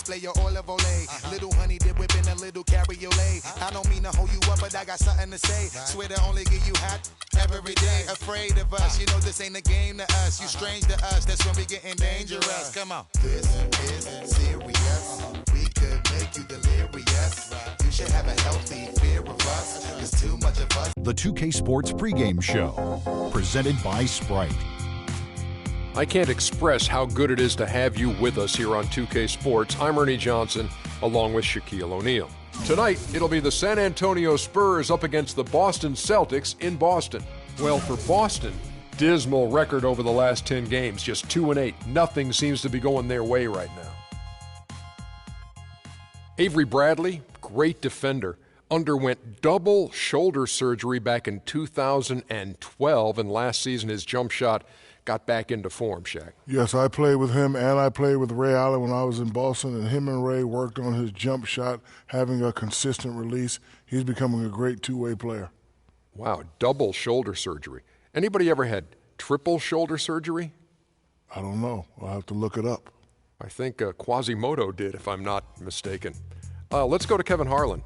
display your olive olay. Little honey dip whipping a little cabriolet. I don't mean to hold you up, but I got something to say. Swear to only get you hot every day. Afraid of us, you know this ain't a game to us. You strange to us, that's when we getting dangerous. Come on. This is serious. We could make you delirious. You should have a healthy fear of us. There's too much of us. The 2K Sports pregame show, presented by Sprite. I can't express how good it is to have you with us here on 2K Sports. I'm Ernie Johnson, along with Shaquille O'Neal. Tonight, it'll be the San Antonio Spurs up against the Boston Celtics in Boston. Well, for Boston, dismal record over the last 10 games, just 2-8. Nothing seems to be going their way right now. Avery Bradley, great defender, underwent double shoulder surgery back in 2012, and last season his jump shot got back into form, Shaq. Yes, I played with him, and I played with Ray Allen when I was in Boston, and him and Ray worked on his jump shot, having a consistent release. He's becoming a great two-way player. Wow, double shoulder surgery. Anybody ever had triple shoulder surgery? I don't know. I'll have to look it up. I think Quasimodo did, if I'm not mistaken. Let's go to Kevin Harlan.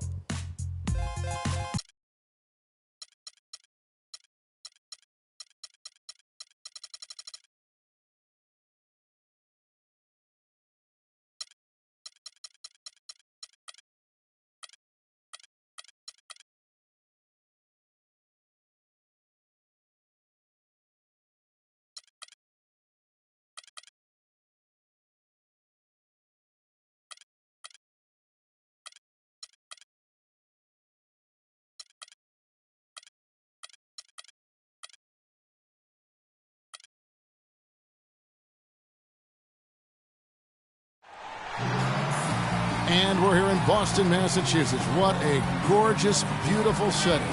And we're here in Boston, Massachusetts. What a gorgeous, beautiful setting.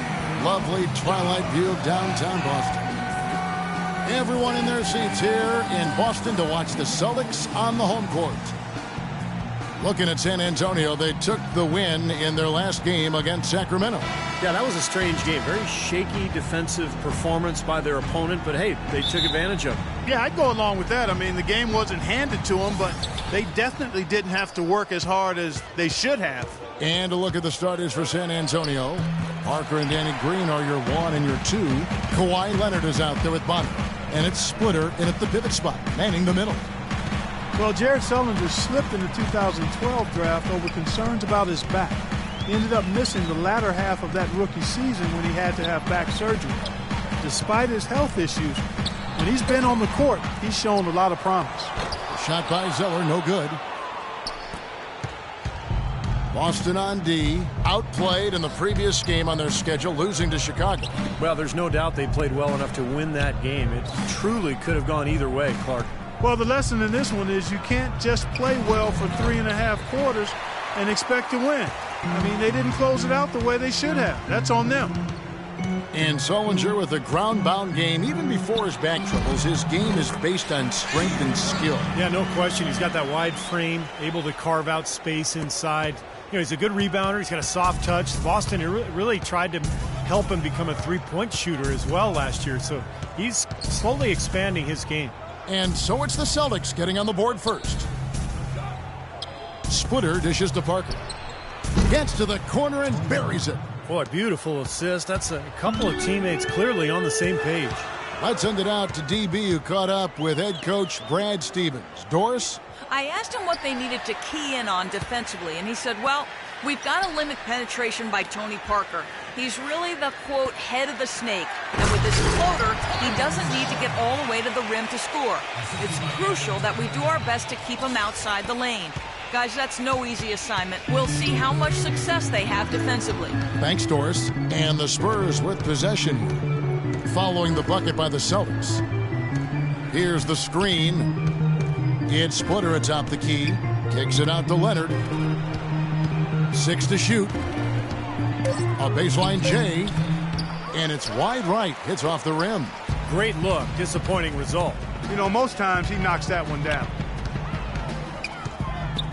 Lovely twilight view of downtown Boston. Everyone in their seats here in Boston to watch the Celtics on the home court. Looking at San Antonio, they took the win in their last game against Sacramento. Yeah, that was a strange game. Very shaky defensive performance by their opponent, but hey, they took advantage of it. Yeah, I'd go along with that. I mean, the game wasn't handed to them, but they definitely didn't have to work as hard as they should have. And a look at the starters for San Antonio. Parker and Danny Green are your 1 and your 2. Kawhi Leonard is out there with Bonner. And it's Splitter in at the pivot spot, manning the middle. Well, Jared Sullinger slipped in the 2012 draft over concerns about his back. He ended up missing the latter half of that rookie season when he had to have back surgery. Despite his health issues, when he's been on the court, he's shown a lot of promise. Shot by Zeller, no good. Boston on D, outplayed in the previous game on their schedule, losing to Chicago. Well, there's no doubt they played well enough to win that game. It truly could have gone either way, Clark. Well, the lesson in this one is you can't just play well for 3.5 quarters and expect to win. I mean, they didn't close it out the way they should have. That's on them. And Sullinger with a ground-bound game. Even before his back troubles, his game is based on strength and skill. Yeah, no question. He's got that wide frame, able to carve out space inside. You know, he's a good rebounder. He's got a soft touch. Boston really tried to help him become a three-point shooter as well last year. So he's slowly expanding his game. And so it's the Celtics getting on the board first. Splitter dishes to Parker. Gets to the corner and buries it. Boy, beautiful assist. That's a couple of teammates clearly on the same page. Let's send it out to DB, who caught up with head coach Brad Stevens. Doris? I asked him what they needed to key in on defensively, and he said, well, we've got to limit penetration by Tony Parker. He's really the, quote, head of the snake. And with his floater, he doesn't need to get all the way to the rim to score. It's crucial that we do our best to keep him outside the lane. Guys, that's no easy assignment. We'll see how much success they have defensively. Thanks, Doris. And the Spurs with possession here, following the bucket by the Celtics. Here's the screen. It's Splitter atop the key. Kicks it out to Leonard. 6 to shoot. A baseline J. And it's wide right. Hits off the rim. Great look. Disappointing result. You know, most times he knocks that one down.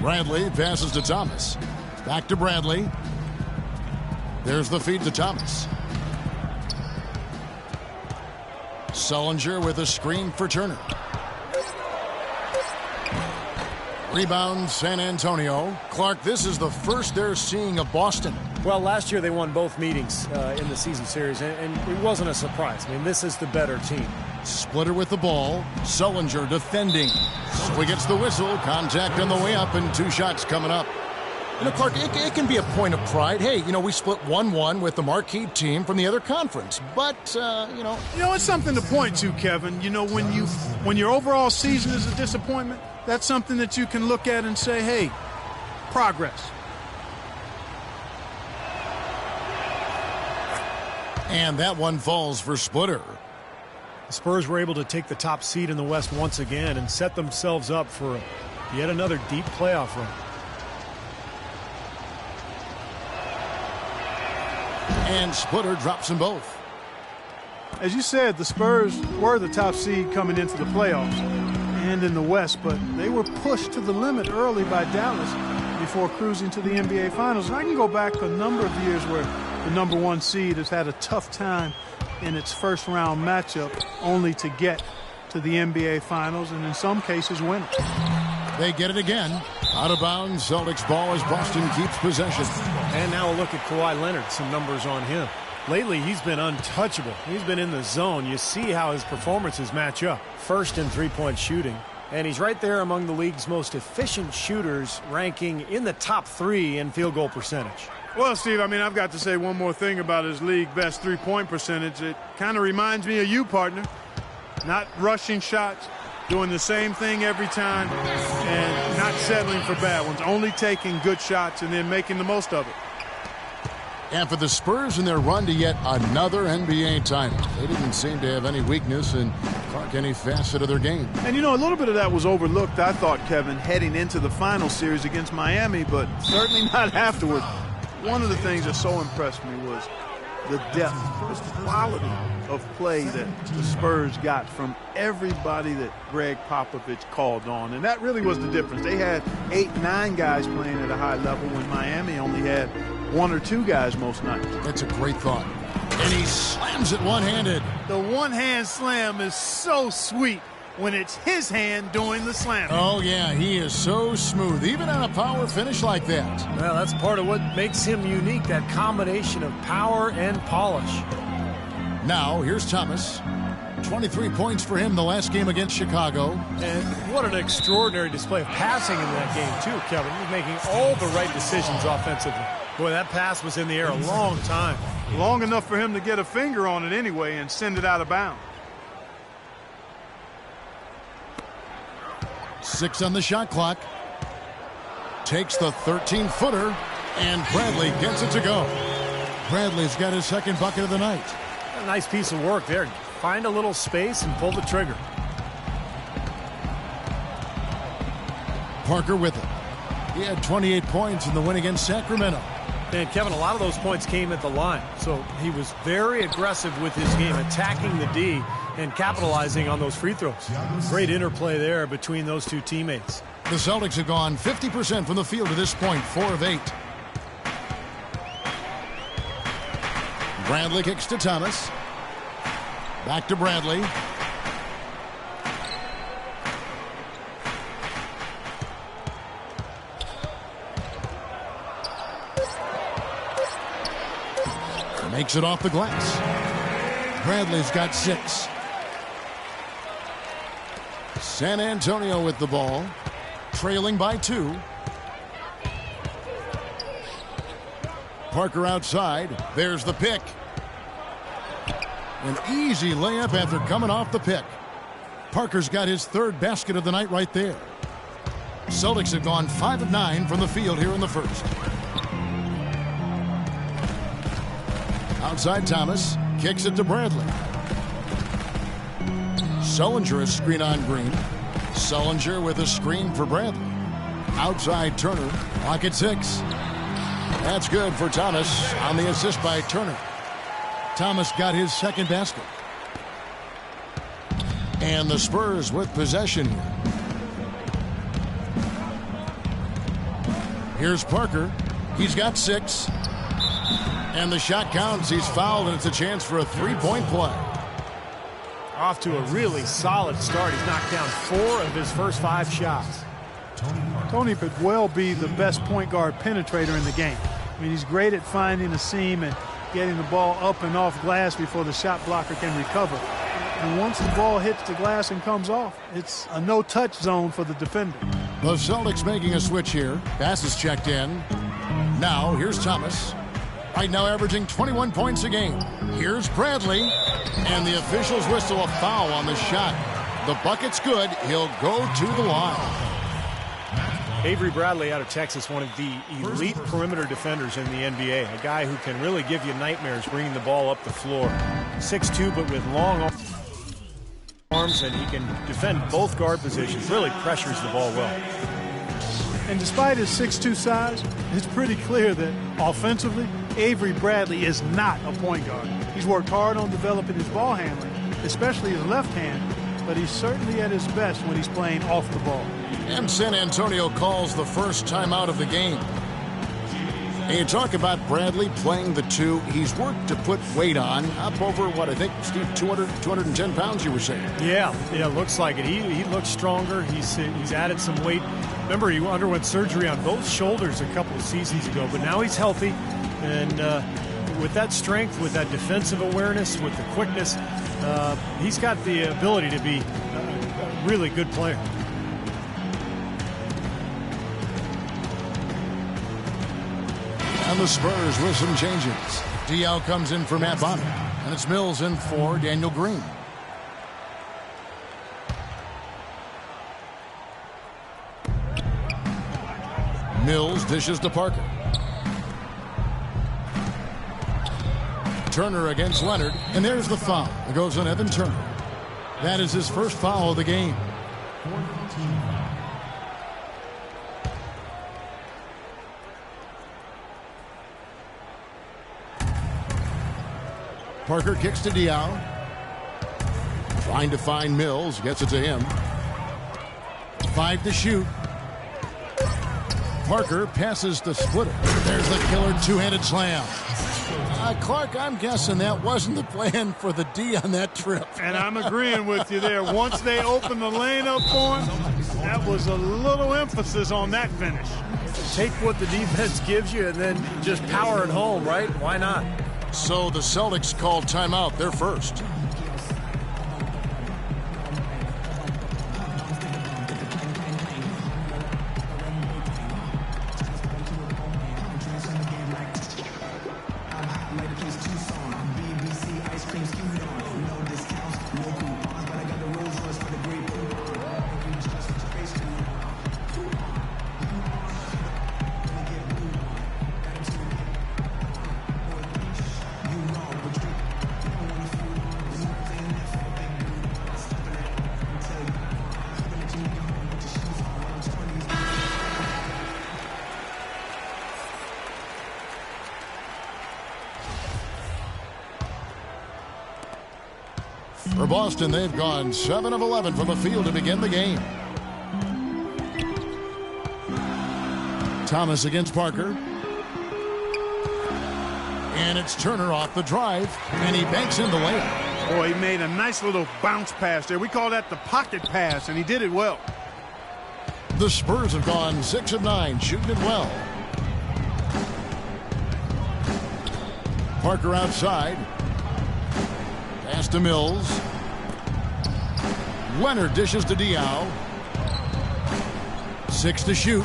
Bradley passes to Thomas. Back to Bradley. There's the feed to Thomas. Sullinger with a screen for Turner. Rebound, San Antonio. Clark, this is the first they're seeing of Boston. Well, last year they won both meetings in the season series, and it wasn't a surprise. I mean, this is the better team. Splitter with the ball. Sullinger defending. So he gets the whistle. Contact on the way up, and 2 shots coming up. You know, Clark, it can be a point of pride. Hey, you know, we split 1-1 with the marquee team from the other conference. But, you know, it's something to point to, Kevin. You know, when your overall season is a disappointment, that's something that you can look at and say, hey, progress. And that one falls for Splitter. The Spurs were able to take the top seed in the West once again and set themselves up for yet another deep playoff run. And Splitter drops them both. As you said, the Spurs were the top seed coming into the playoffs and in the West, but they were pushed to the limit early by Dallas before cruising to the NBA Finals. And I can go back a number of years where the number 1 seed has had a tough time in its first-round matchup only to get to the NBA Finals and in some cases win it. They get it again. Out of bounds, Celtics ball as Boston keeps possession. And now a look at Kawhi Leonard, some numbers on him. Lately, he's been untouchable. He's been in the zone. You see how his performances match up. First in three-point shooting. And he's right there among the league's most efficient shooters, ranking in the top 3 in field goal percentage. Well, Steve, I mean, I've got to say one more thing about his league best three-point percentage. It kind of reminds me of you, partner. Not rushing shots, doing the same thing every time, and not settling for bad ones. Only taking good shots and then making the most of it. And for the Spurs in their run to yet another NBA title, they didn't seem to have any weakness in Clark, any facet of their game. And, you know, a little bit of that was overlooked, I thought, Kevin, heading into the final series against Miami, but certainly not afterward. One of the things that so impressed me was the depth, the quality of play that the Spurs got from everybody that Greg Popovich called on. And that really was the difference. They had 8, 9 guys playing at a high level when Miami only had 1 or 2 guys most nights. That's a great thought. And he slams it one-handed. The one-hand slam is so sweet when it's his hand doing the slam. Oh, yeah, he is so smooth, even on a power finish like that. Well, that's part of what makes him unique, that combination of power and polish. Now, here's Thomas. 23 points for him the last game against Chicago. And what an extraordinary display of passing in that game, too, Kevin. He's making all the right decisions offensively. Boy, that pass was in the air a long time. Long enough for him to get a finger on it anyway and send it out of bounds. 6 on the shot clock. Takes the 13-footer, and Bradley gets it to go. Bradley's got his second bucket of the night. A nice piece of work there. Find a little space and pull the trigger. Parker with it. He had 28 points in the win against Sacramento. And Kevin, a lot of those points came at the line. So he was very aggressive with his game, attacking the D and capitalizing on those free throws. Great interplay there between those two teammates. The Celtics have gone 50% from the field to this point, 4 of 8. Bradley kicks to Thomas. Back to Bradley. Makes it off the glass. Bradley's got 6. San Antonio with the ball, trailing by 2. Parker outside. There's the pick. An easy layup after coming off the pick. Parker's got his 3rd basket of the night right there. Celtics have gone 5 of 9 from the field here in the first. Outside Thomas, kicks it to Bradley. Sullinger a screen on Green. Sullinger with a screen for Bradley. Outside Turner, pocket 6. That's good for Thomas on the assist by Turner. Thomas got his 2nd basket. And the Spurs with possession here. Here's Parker. He's got 6. And the shot counts. He's fouled, and it's a chance for a 3-point play. Off to a really solid start. He's knocked down 4 of his first 5 shots. Tony could well be the best point guard penetrator in the game. I mean, he's great at finding a seam and getting the ball up and off glass before the shot blocker can recover. And once the ball hits the glass and comes off, it's a no-touch zone for the defender. The Celtics making a switch here. Pass is checked in. Now, here's Thomas. Right now averaging 21 points a game. Here's Bradley. And the officials whistle a foul on the shot. The bucket's good. He'll go to the line. Avery Bradley out of Texas, one of the elite perimeter defenders in the NBA. A guy who can really give you nightmares bringing the ball up the floor. 6'2", but with long arms, and he can defend both guard positions. Really pressures the ball well. And despite his 6'2" size, it's pretty clear that offensively, Avery Bradley is not a point guard. He's worked hard on developing his ball handling, especially his left hand, but he's certainly at his best when he's playing off the ball. And San Antonio calls the first timeout of the game. And you talk about Bradley playing the two. He's worked to put weight on, up over, what, I think, Steve, 210 pounds, you were saying? Yeah, looks like it. He looks stronger. He's added some weight. Remember, he underwent surgery on both shoulders a couple of seasons ago, but now he's healthy. And with that strength, with that defensive awareness, with the quickness, he's got the ability to be a really good player. And the Spurs with some changes. DL comes in for Matt Bonner. And it's Mills in for Daniel Green. Mills dishes to Parker. Turner against Leonard. And there's the foul. It goes on Evan Turner. That is his first foul of the game. Parker kicks to Diaw. Trying to find Mills. Gets it to him. 5 to shoot. Parker passes the splitter. There's the killer two-handed slam. Clark, I'm guessing that wasn't the plan for the D on that trip. And I'm agreeing with you there. Once they opened the lane up for him, that was a little emphasis on that finish. Take what the defense gives you and then just power it home, right? Why not? So the Celtics called timeout. They're first. For Boston, they've gone 7 of 11 from the field to begin the game. Thomas against Parker. And it's Turner off the drive, and he banks in the layup. Boy, he made a nice little bounce pass there. We call that the pocket pass, and he did it well. The Spurs have gone 6 of 9, shooting it well. Parker outside. Pass to Mills. Leonard dishes to Diaw. 6 to shoot.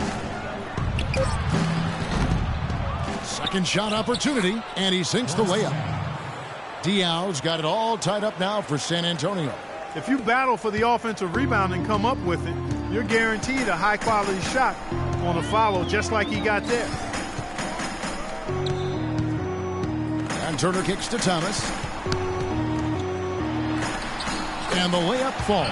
Second shot opportunity, and he sinks the layup. Diaw's got it all tied up now for San Antonio. If you battle for the offensive rebound and come up with it, you're guaranteed a high-quality shot on a follow, just like he got there. And Turner kicks to Thomas. And the layup falls.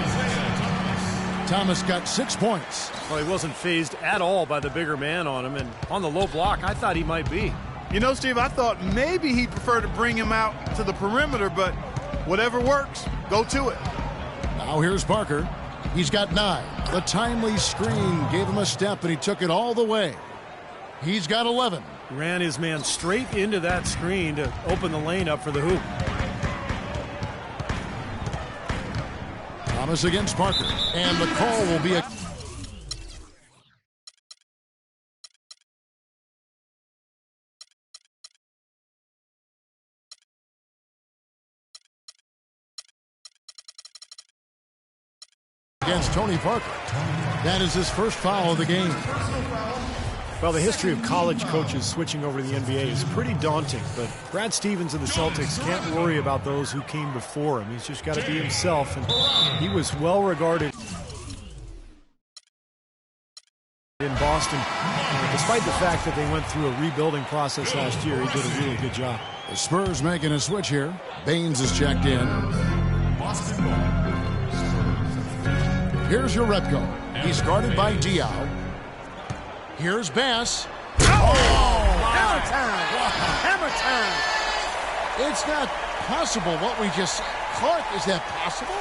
Thomas got 6 points. Well, he wasn't fazed at all by the bigger man on him, and on the low block, I thought he might be. You know, Steve, I thought maybe he'd prefer to bring him out to the perimeter, but whatever works, go to it. Now here's Parker. He's got 9. The timely screen gave him a step, and he took it all the way. He's got 11. Ran his man straight into that screen to open the lane up for the hoop. Thomas against Parker, and the call will be a against Tony Parker. That is his first foul of the game. Well, the history of college coaches switching over to the NBA is pretty daunting, but Brad Stevens of the Celtics can't worry about those who came before him. He's just got to be himself, and he was well regarded in Boston. Despite the fact that they went through a rebuilding process last year, he did a really good job. The Spurs making a switch here. Baines is checked in. Here's Jerebko. He's guarded by Diaw. Here's Bass. Oh! Hammer time! Hammer time! It's not possible what we just... Clark, is that possible?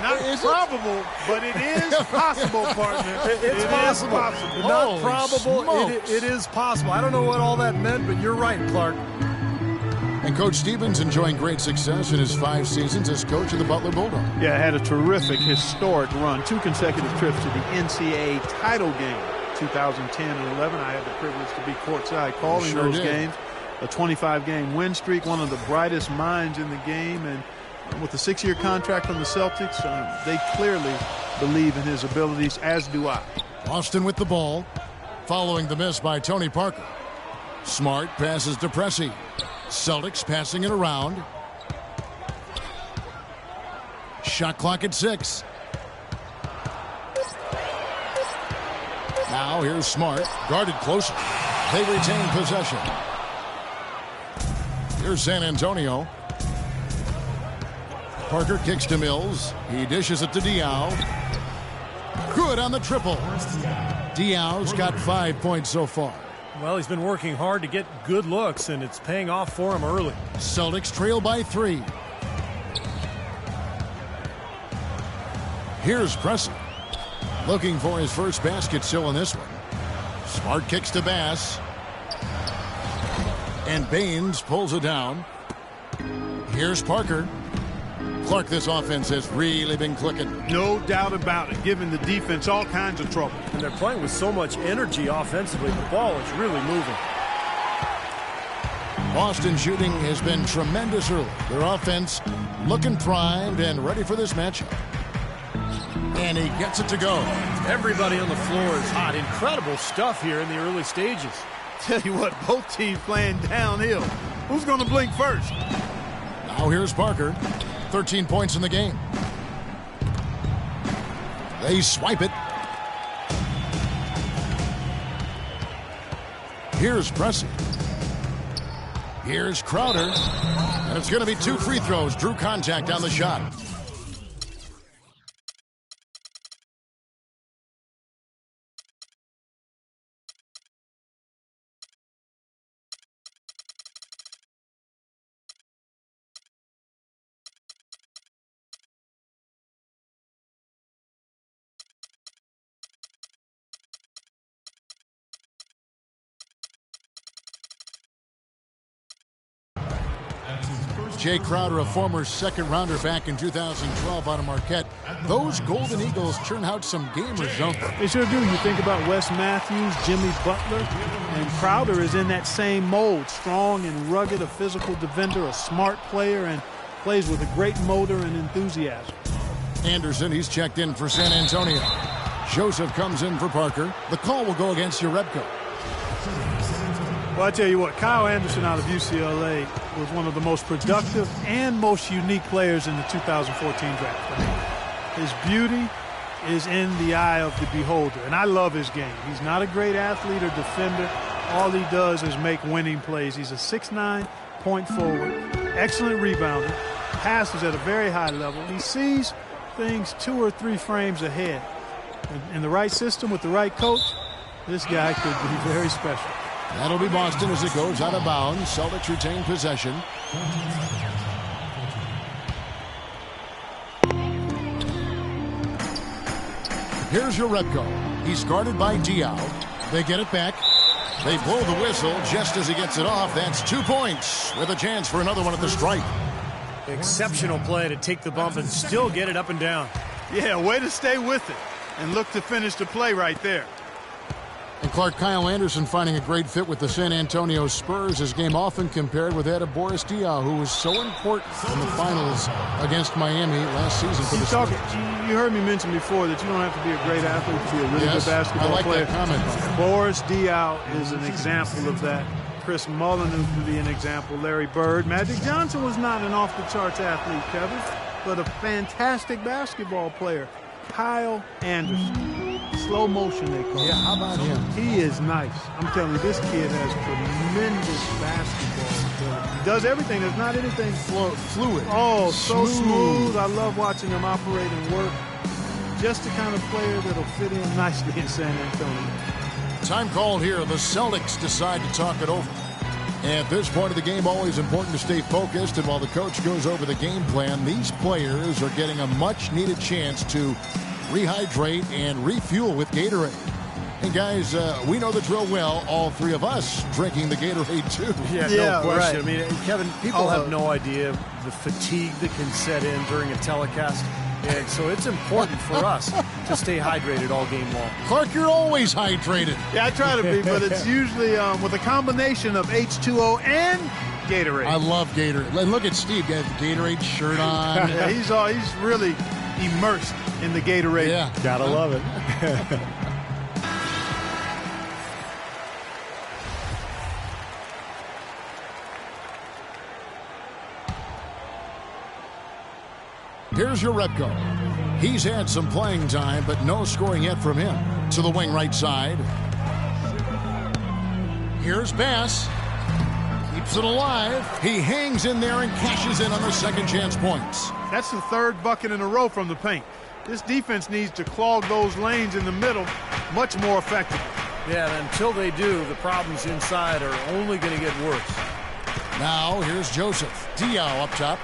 Not probable, but it is possible, partner. It's possible. Not probable. It is possible. I don't know what all that meant, but you're right, Clark. And Coach Stevens enjoying great success in his 5 seasons as coach of the Butler Bulldogs. Yeah, had a terrific, historic run. 2 consecutive trips to the NCAA title game. 2010 and 11, I had the privilege to be courtside calling those games. A 25-game win streak, one of the brightest minds in the game, and with a 6-year contract from the Celtics, they clearly believe in his abilities, as do I. Boston with the ball, following the miss by Tony Parker. Smart passes to Pressey. Celtics passing it around. Shot clock at 6. Now here's Smart, guarded closer. They retain possession. Here's San Antonio. Parker kicks to Mills. He dishes it to Diaw. Good on the triple. Diaw's got 5 points so far. Well, he's been working hard to get good looks, and it's paying off for him early. Celtics trail by 3. Here's Pressey. Looking for his first basket still in this one. Smart kicks to Bass. And Baines pulls it down. Here's Parker. Clark, this offense has really been clicking. No doubt about it, giving the defense all kinds of trouble. And they're playing with so much energy offensively. The ball is really moving. Boston shooting has been tremendous early. Their offense looking primed and ready for this matchup. And he gets it to go. Everybody on the floor is hot. Incredible stuff here in the early stages. Tell you what, both teams playing downhill. Who's going to blink first? Now here's Parker. 13 points in the game. They swipe it. Here's Pressey. Here's Crowder. And it's going to be 2 free throws. Drew contact on the shot. Jay Crowder, a former second-rounder back in 2012 out of Marquette. Those Golden Eagles churn out some gamers, don't they? They sure do. You think about Wes Matthews, Jimmy Butler, and Crowder is in that same mold. Strong and rugged, a physical defender, a smart player, and plays with a great motor and enthusiasm. Anderson, he's checked in for San Antonio. Joseph comes in for Parker. The call will go against Jerebko. Well, I tell you what, Kyle Anderson out of UCLA was one of the most productive and most unique players in the 2014 draft. His beauty is in the eye of the beholder, and I love his game. He's not a great athlete or defender. All he does is make winning plays. He's a 6'9" point forward, excellent rebounder, passes at a very high level. He sees things 2 or 3 frames ahead. In the right system with the right coach, this guy could be very special. That'll be Boston as it goes out of bounds. Celtics retain possession. Here's Jerebko. He's guarded by Diaw. They get it back. They blow the whistle just as he gets it off. That's 2 points with a chance for another one at the stripe. Exceptional play to take the bump and still get it up and down. Yeah, way to stay with it and look to finish the play right there. And Clark, Kyle Anderson finding a great fit with the San Antonio Spurs. His game often compared with that of Boris Diaw, who was so important in the finals against Miami last season for the Spurs. You heard me mention before that you don't have to be a great athlete to be a really good basketball player. That comment. Boris Diaw is an example of that. Chris Mullin would be an example. Larry Bird. Magic Johnson was not an off-the-charts athlete, Kevin, but a fantastic basketball player. Kyle Anderson. Slow motion, they call him. Yeah, how about him? He is nice. I'm telling you, this kid has tremendous basketball ability. He does everything. There's not anything fluid. Oh, so smooth. I love watching him operate and work. Just the kind of player that'll fit in nicely in San Antonio. Time called here. The Celtics decide to talk it over. At this point of the game, always important to stay focused. And while the coach goes over the game plan, these players are getting a much-needed chance to rehydrate and refuel with Gatorade. And guys, we know the drill well. All three of us drinking the Gatorade too. Yeah, no question. I mean, Kevin, people have no idea the fatigue that can set in during a telecast. And so it's important for us to stay hydrated all game long. Clark, you're always hydrated. Yeah, I try to be, but it's usually with a combination of H2O and Gatorade. I love Gatorade. And look at Steve, got the Gatorade shirt on. Yeah, he's really immersed in the Gatorade. Yeah. Gotta love it. Here's your Repko. He's had some playing time, but no scoring yet from him. To the wing right side. Here's Bass. Keeps it alive. He hangs in there and cashes in on the second chance points. That's the third bucket in a row from the paint. This defense needs to clog those lanes in the middle much more effectively. Yeah, and until they do, the problems inside are only going to get worse. Now, here's Joseph. Diaw up top.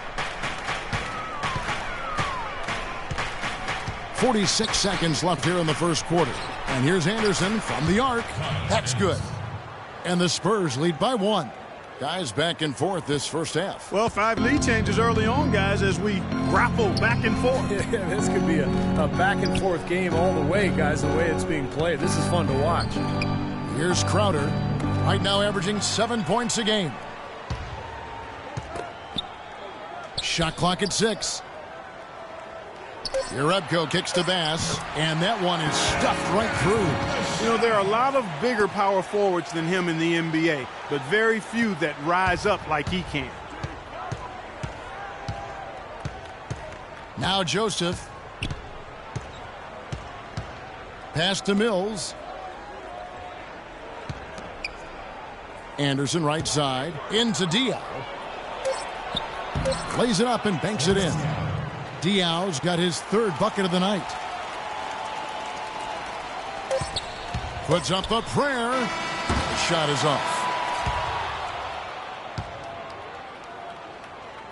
46 seconds left here in the first quarter. And here's Anderson from the arc. That's good. And the Spurs lead by 1. Guys, back and forth this first half. Well, 5 lead changes early on, guys, as we grapple back and forth. Yeah, this could be a back and forth game all the way, guys, the way it's being played. This is fun to watch. Here's Crowder. Right now averaging 7 points a game. Shot clock at 6. Jerebko kicks to Bass, and that one is stuffed right through. You know, there are a lot of bigger power forwards than him in the NBA, but very few that rise up like he can. Now Joseph. Pass to Mills. Anderson right side. Into Diaw. Lays it up and banks it in. Diaw's got his third bucket of the night. Puts up the prayer. The shot is off.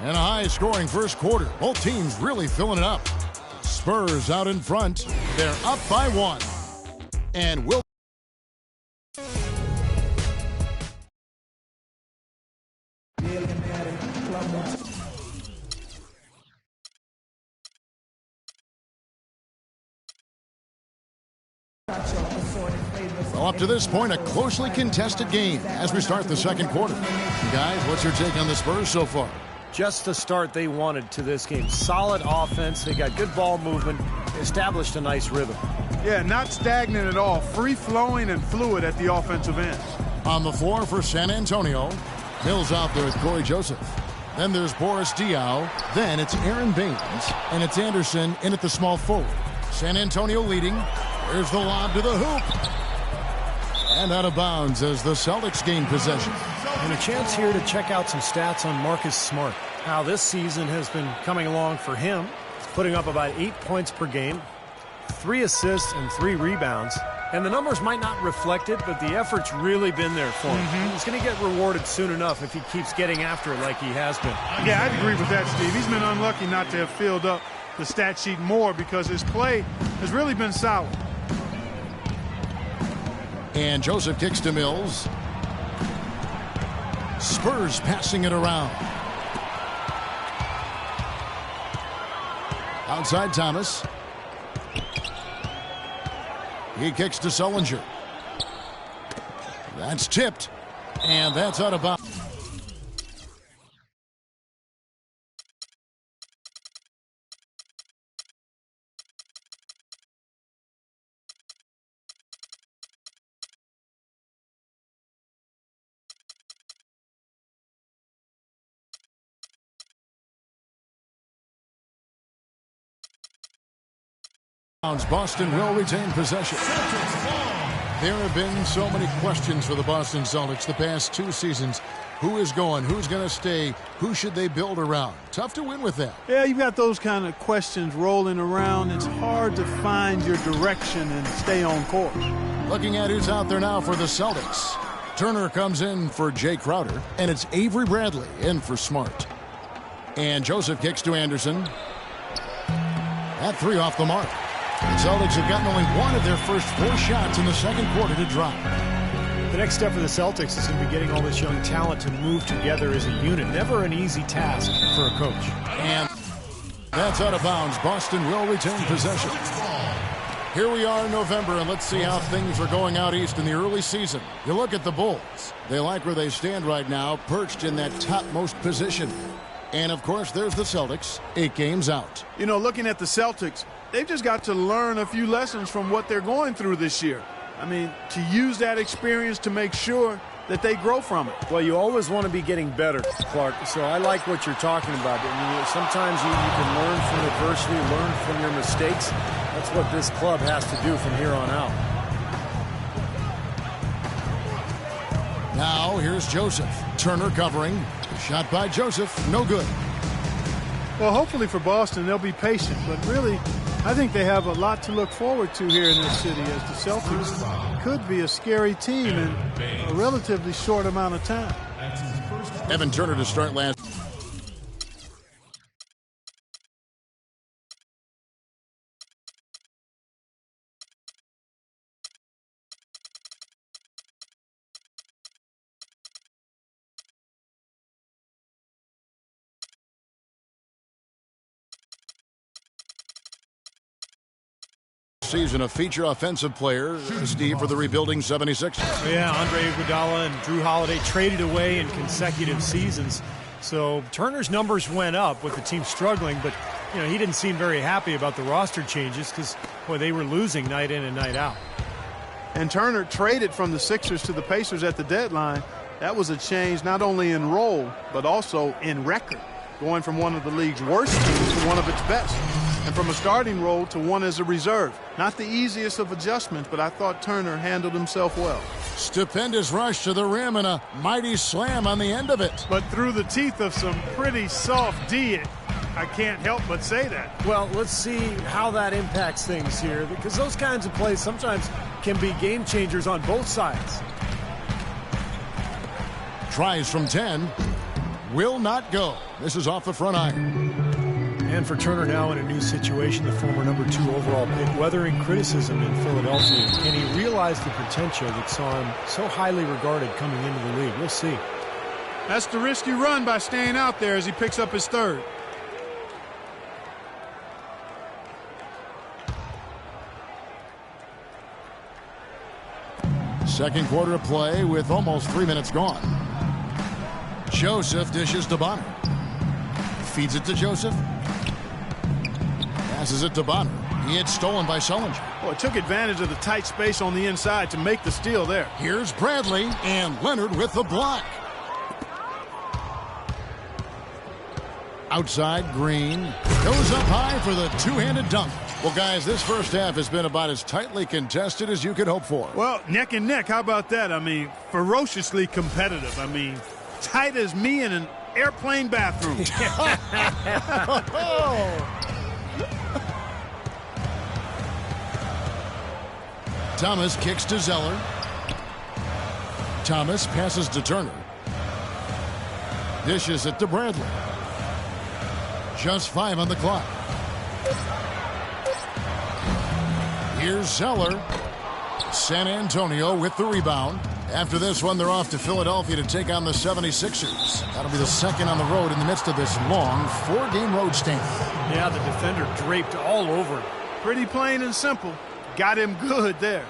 And a high-scoring first quarter. Both teams really filling it up. Spurs out in front. They're up by 1. And will. Well, up to this point, a closely contested game as we start the second quarter. Guys, what's your take on the Spurs so far? Just the start they wanted to this game. Solid offense. They got good ball movement. Established a nice rhythm. Yeah, not stagnant at all. Free-flowing and fluid at the offensive end. On the floor for San Antonio. Mills out there with Corey Joseph. Then there's Boris Diaw. Then it's Aaron Baines. And it's Anderson in at the small forward. San Antonio leading. There's the lob to the hoop. And out of bounds as the Celtics gain possession. And a chance here to check out some stats on Marcus Smart. How this season has been coming along for him. Putting up about 8 points per game, 3 assists and 3 rebounds. And the numbers might not reflect it, but the effort's really been there for him. He's going to get rewarded soon enough if he keeps getting after it like he has been. Yeah, I'd agree with that, Steve. He's been unlucky not to have filled up the stat sheet more because his play has really been solid. And Joseph kicks to Mills. Spurs passing it around. Outside Thomas. He kicks to Sullinger. That's tipped, and that's out of bounds. Boston will retain possession. There have been so many questions for the Boston Celtics the past 2 seasons. Who is going? Who's going to stay? Who should they build around? Tough to win with that. Yeah, you've got those kind of questions rolling around. It's hard to find your direction and stay on course. Looking at who's out there now for the Celtics. Turner comes in for Jay Crowder, and it's Avery Bradley in for Smart. And Joseph kicks to Anderson. That 3 off the mark. The Celtics have gotten only 1 of their first 4 shots in the second quarter to drop. The next step for the Celtics is going to be getting all this young talent to move together as a unit. Never an easy task for a coach. And that's out of bounds. Boston will retain possession. Here we are in November, and let's see how things are going out east in the early season. You look at the Bulls. They like where they stand right now, perched in that topmost position. And, of course, there's the Celtics, 8 games out. You know, looking at the Celtics, they've just got to learn a few lessons from what they're going through this year. I mean, to use that experience to make sure that they grow from it. Well, you always want to be getting better, Clark. So I like what you're talking about. I mean, sometimes you can learn from adversity, learn from your mistakes. That's what this club has to do from here on out. Now, here's Joseph. Turner covering. Shot by Joseph. No good. Well, hopefully for Boston, they'll be patient. But really, I think they have a lot to look forward to here in this city, as the Celtics could be a scary team in a relatively short amount of time. Evan Turner to start last. Season a feature offensive player, Steve, for the rebuilding 76ers. Yeah, Andre Iguodala and Drew Holiday traded away in consecutive seasons. So Turner's numbers went up with the team struggling, but you know, he didn't seem very happy about the roster changes because, boy, they were losing night in and night out. And Turner traded from the Sixers to the Pacers at the deadline. That was a change not only in role, but also in record, going from one of the league's worst teams to one of its best, and from a starting role to one as a reserve. Not the easiest of adjustments, but I thought Turner handled himself well. Stupendous rush to the rim and a mighty slam on the end of it. But through the teeth of some pretty soft D, I can't help but say that. Well, let's see how that impacts things here, because those kinds of plays sometimes can be game changers on both sides. Tries from 10. Will not go. This is off the front iron. And for Turner now in a new situation, the former number 2 overall pick, weathering criticism in Philadelphia. Can he realize the potential that saw him so highly regarded coming into the league? We'll see. That's the risky run by staying out there as he picks up his 3rd. Second quarter of play with almost 3 minutes gone. Joseph dishes to Bonner. Feeds it to Joseph. Passes it to Bonner. He had stolen by Sullinger. Oh, it took advantage of the tight space on the inside to make the steal there. Here's Bradley and Leonard with the block. Outside, Green goes up high for the two-handed dunk. Well, guys, this first half has been about as tightly contested as you could hope for. Well, neck and neck. How about that? I mean, ferociously competitive. I mean, tight as me in an airplane bathroom. Thomas kicks to Zeller. Thomas passes to Turner. Dishes it to Bradley. Just 5 on the clock. Here's Zeller. San Antonio with the rebound. After this one, they're off to Philadelphia to take on the 76ers. That'll be the second on the road in the midst of this long 4-game road stand. Yeah, the defender draped all over him. Pretty plain and simple. Got him good there.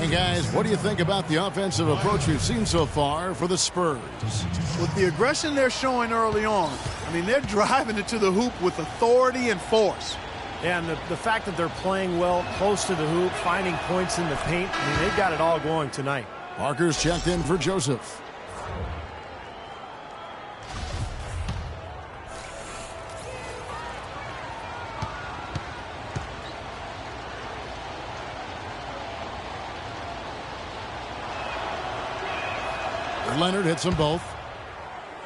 And guys, what do you think about the offensive approach we've seen so far for the Spurs? With the aggression they're showing early on, I mean, they're driving it to the hoop with authority and force. Yeah, and the fact that they're playing well close to the hoop, finding points in the paint, I mean, they've got it all going tonight. Parker's checked in for Joseph. Leonard hits them both.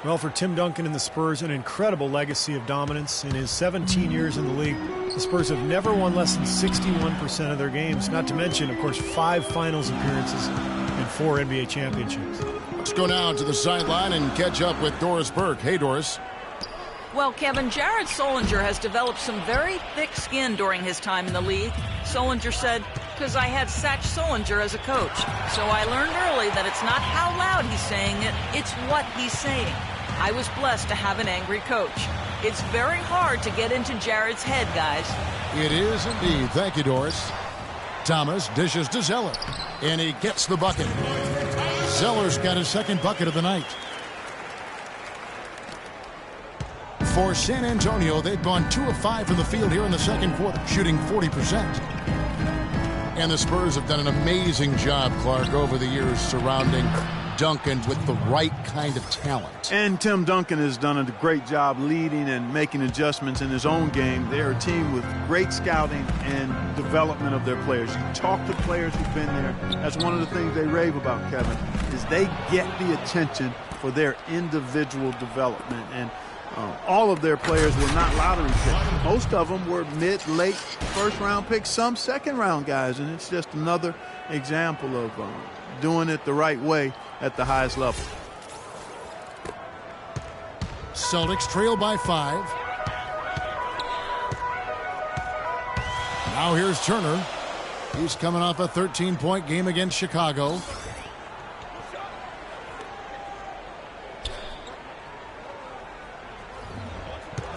Well, for Tim Duncan and the Spurs, an incredible legacy of dominance. In his 17 years in the league, the Spurs have never won less than 61% of their games, not to mention, of course, 5 finals appearances and 4 NBA championships. Let's go now to the sideline and catch up with Doris Burke. Hey, Doris. Well, Kevin, Jared Solinger has developed some very thick skin during his time in the league. Solinger said, "Because I had Satch Solinger as a coach. So I learned early that it's not how loud he's saying it, it's what he's saying. I was blessed to have an angry coach." It's very hard to get into Jared's head, guys. It is indeed. Thank you, Doris. Thomas dishes to Zeller, and he gets the bucket. Zeller's got his second bucket of the night. For San Antonio, they've gone 2 of 5 from the field here in the second quarter, shooting 40%. And the Spurs have done an amazing job, Clark, over the years surrounding Duncan with the right kind of talent. And Tim Duncan has done a great job leading and making adjustments in his own game. They're a team with great scouting and development of their players. You talk to players who've been there. That's one of the things they rave about, Kevin, is they get the attention for their individual development. And all of their players were not lottery picks. Most of them were mid, late first-round picks, some second-round guys, and it's just another example of doing it the right way at the highest level. Celtics trail by 5. Now here's Turner. He's coming off a 13-point game against Chicago.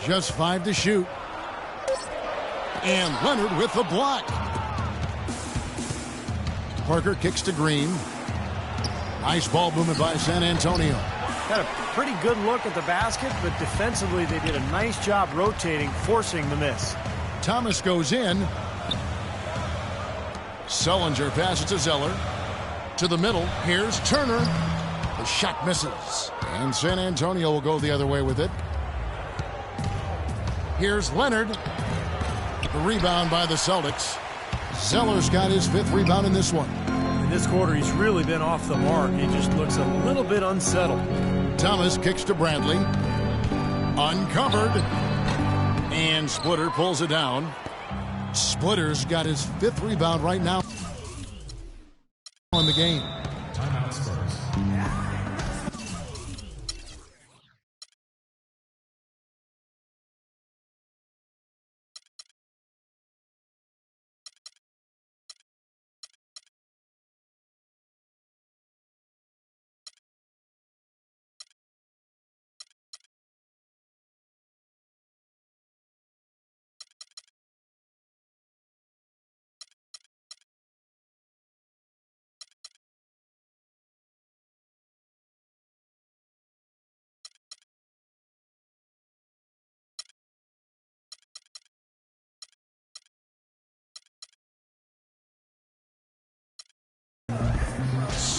Just 5 to shoot. And Leonard with the block. Parker kicks to Green. Nice ball movement by San Antonio. Got a pretty good look at the basket, but defensively they did a nice job rotating, forcing the miss. Thomas goes in. Solinger passes to Zeller. To the middle. Here's Turner. The shot misses. And San Antonio will go the other way with it. Here's Leonard. The rebound by the Celtics. Zeller's got his 5th rebound in this one. In this quarter, he's really been off the mark. He just looks a little bit unsettled. Thomas kicks to Bradley. Uncovered. And Splitter pulls it down. Splitter's got his 5th rebound right now in the game. Timeout Spurs.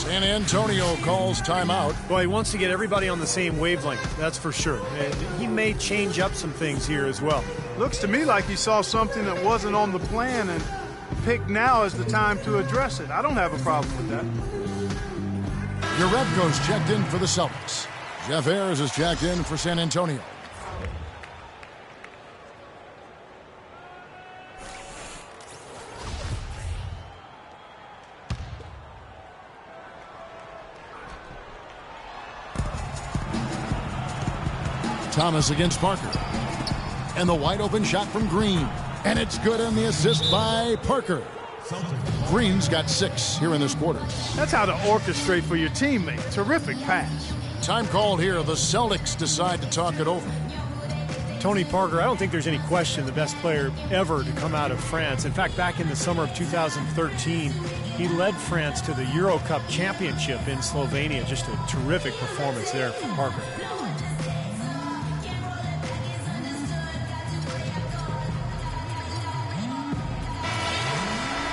San Antonio calls timeout. Well, he wants to get everybody on the same wavelength, that's for sure. And he may change up some things here as well. Looks to me like he saw something that wasn't on the plan and picked now as the time to address it. I don't have a problem with that. Jerebko's checked in for the Celtics. Jeff Ayers is checked in for San Antonio. Thomas against Parker. And the wide open shot from Green. And it's good, and the assist by Parker. Green's got 6 here in this quarter. That's how to orchestrate for your teammate. Terrific pass. Time called here. The Celtics decide to talk it over. Tony Parker, I don't think there's any question the best player ever to come out of France. In fact, back in the summer of 2013, He led France to the Euro Cup championship in Slovenia. Just a terrific performance there for Parker.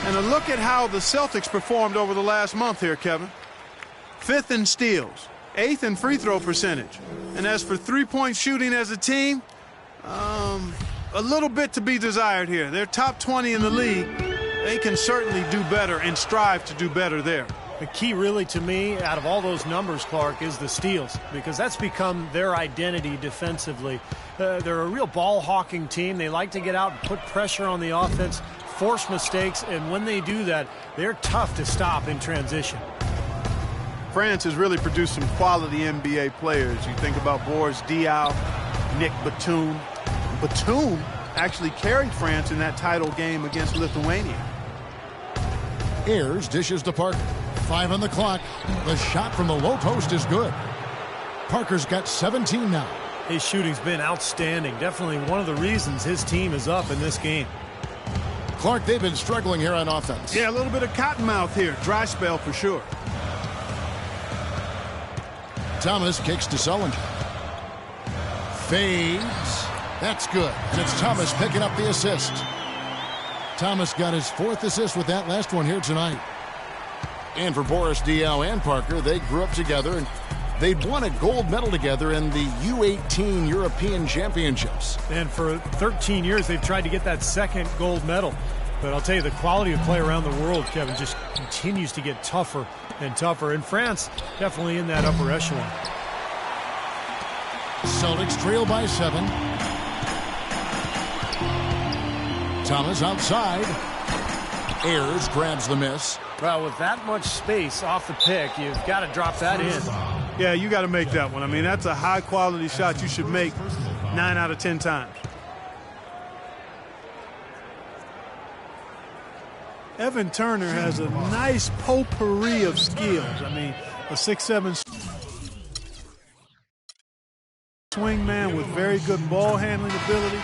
And a look at how the Celtics performed over the last month here, Kevin. 5th in steals, 8th in free throw percentage. And as for three-point shooting as a team, a little bit to be desired here. They're top 20 in the league. They can certainly do better and strive to do better there. The key really to me out of all those numbers, Clark, is the steals, because that's become their identity defensively. They're a real ball-hawking team. They like to get out and put pressure on the offense, force mistakes, and when they do that, they're tough to stop in transition. France has really produced some quality NBA players. You think about Boris Diaw, Nick Batum. Batum actually carried France in that title game against Lithuania. Ayers dishes to Parker. 5 on the clock. The shot from the low post is good. Parker's got 17 now. His shooting's been outstanding. Definitely one of the reasons his team is up in this game. Clark, they've been struggling here on offense. Yeah, a little bit of cottonmouth here. Dry spell for sure. Thomas kicks to Sullinger. Fades. That's good. And it's Thomas picking up the assist. Thomas got his 4th assist with that last one here tonight. And for Boris Diaw and Parker, they grew up together and they'd won a gold medal together in the U18 European Championships. And for 13 years, they've tried to get that second gold medal. But I'll tell you, the quality of play around the world, Kevin, just continues to get tougher and tougher. And France definitely in that upper echelon. Celtics trail by 7. Thomas outside. Ayers grabs the miss. Well, with that much space off the pick, you've got to drop that in. Yeah, you got to make that one. I mean, that's a high-quality shot you should make 9 out of 10 times. Evan Turner has a nice potpourri of skills. I mean, a 6'7" swingman with very good ball handling ability.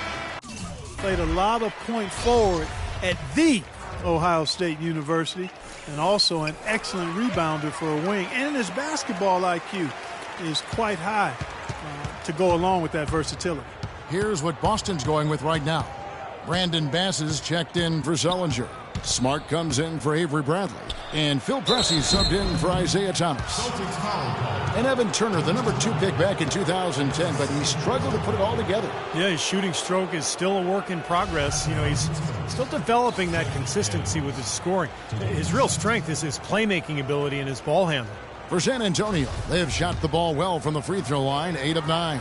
Played a lot of point forward at the Ohio State University, and also an excellent rebounder for a wing. And his basketball IQ is quite high to go along with that versatility. Here's what Boston's going with right now. Brandon Bass is checked in for Sullinger. Smart comes in for Avery Bradley. And Phil Pressey subbed in for Isaiah Thomas. And Evan Turner, the number 2 pick back in 2010, but he struggled to put it all together. Yeah, his shooting stroke is still a work in progress. You know, he's still developing that consistency with his scoring. His real strength is his playmaking ability and his ball handling. For San Antonio, they have shot the ball well from the free throw line, 8 of 9.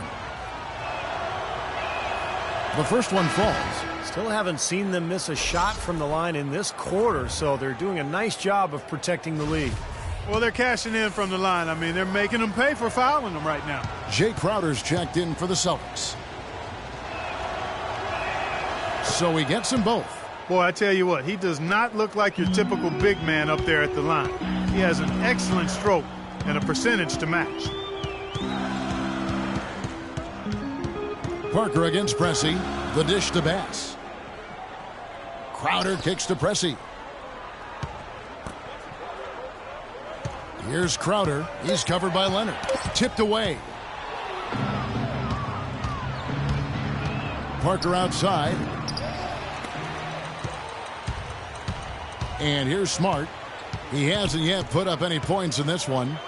The first one falls. Still haven't seen them miss a shot from the line in this quarter, so they're doing a nice job of protecting the lead. Well, they're cashing in from the line. I mean, they're making them pay for fouling them right now. Jay Crowder's checked in for the Celtics. So he gets them both. Boy, I tell you what, he does not look like your typical big man up there at the line. He has an excellent stroke and a percentage to match. Parker against Pressey. The dish to Bass. Crowder kicks to Pressey. Here's Crowder. He's covered by Leonard. Tipped away. Parker outside. And here's Smart. He hasn't yet put up any points in this one.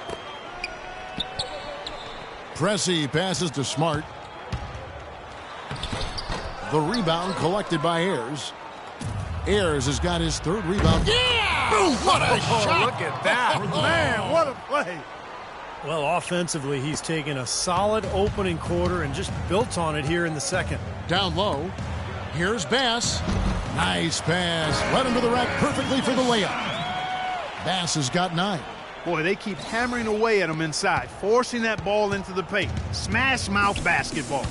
Pressey passes to Smart. The rebound collected by Ayers. Ayers has got his 3rd rebound. Yeah! Boom, what a shot! Look at that. Man, what a play. Well, offensively, he's taken a solid opening quarter and just built on it here in the second. Down low. Here's Bass. Nice pass. Led him to the rack perfectly for the layup. Bass has got 9. Boy, they keep hammering away at him inside, forcing that ball into the paint. Smash mouth basketball.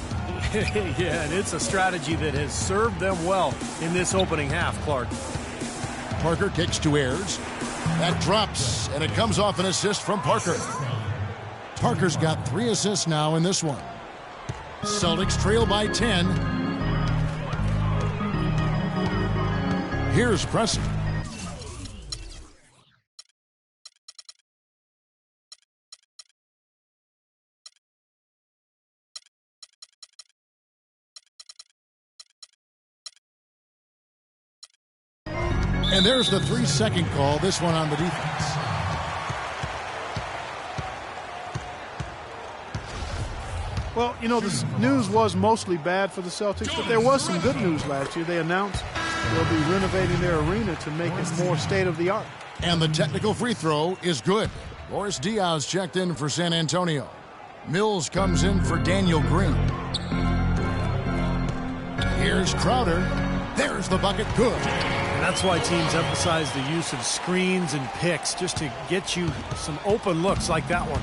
Yeah, and it's a strategy that has served them well in this opening half, Clark. Parker kicks to Ayers. That drops, and it comes off an assist from Parker. Parker's got 3 assists now in this one. Celtics trail by 10. Here's Pressey. And there's the 3-second call, this one on the defense. Well, you know, the news was mostly bad for the Celtics, but there was some good news last year. They announced they'll be renovating their arena to make it more state-of-the-art. And the technical free throw is good. Boris Diaz checked in for San Antonio. Mills comes in for Daniel Green. Here's Crowder. There's the bucket. Good. And that's why teams emphasize the use of screens and picks, just to get you some open looks like that one.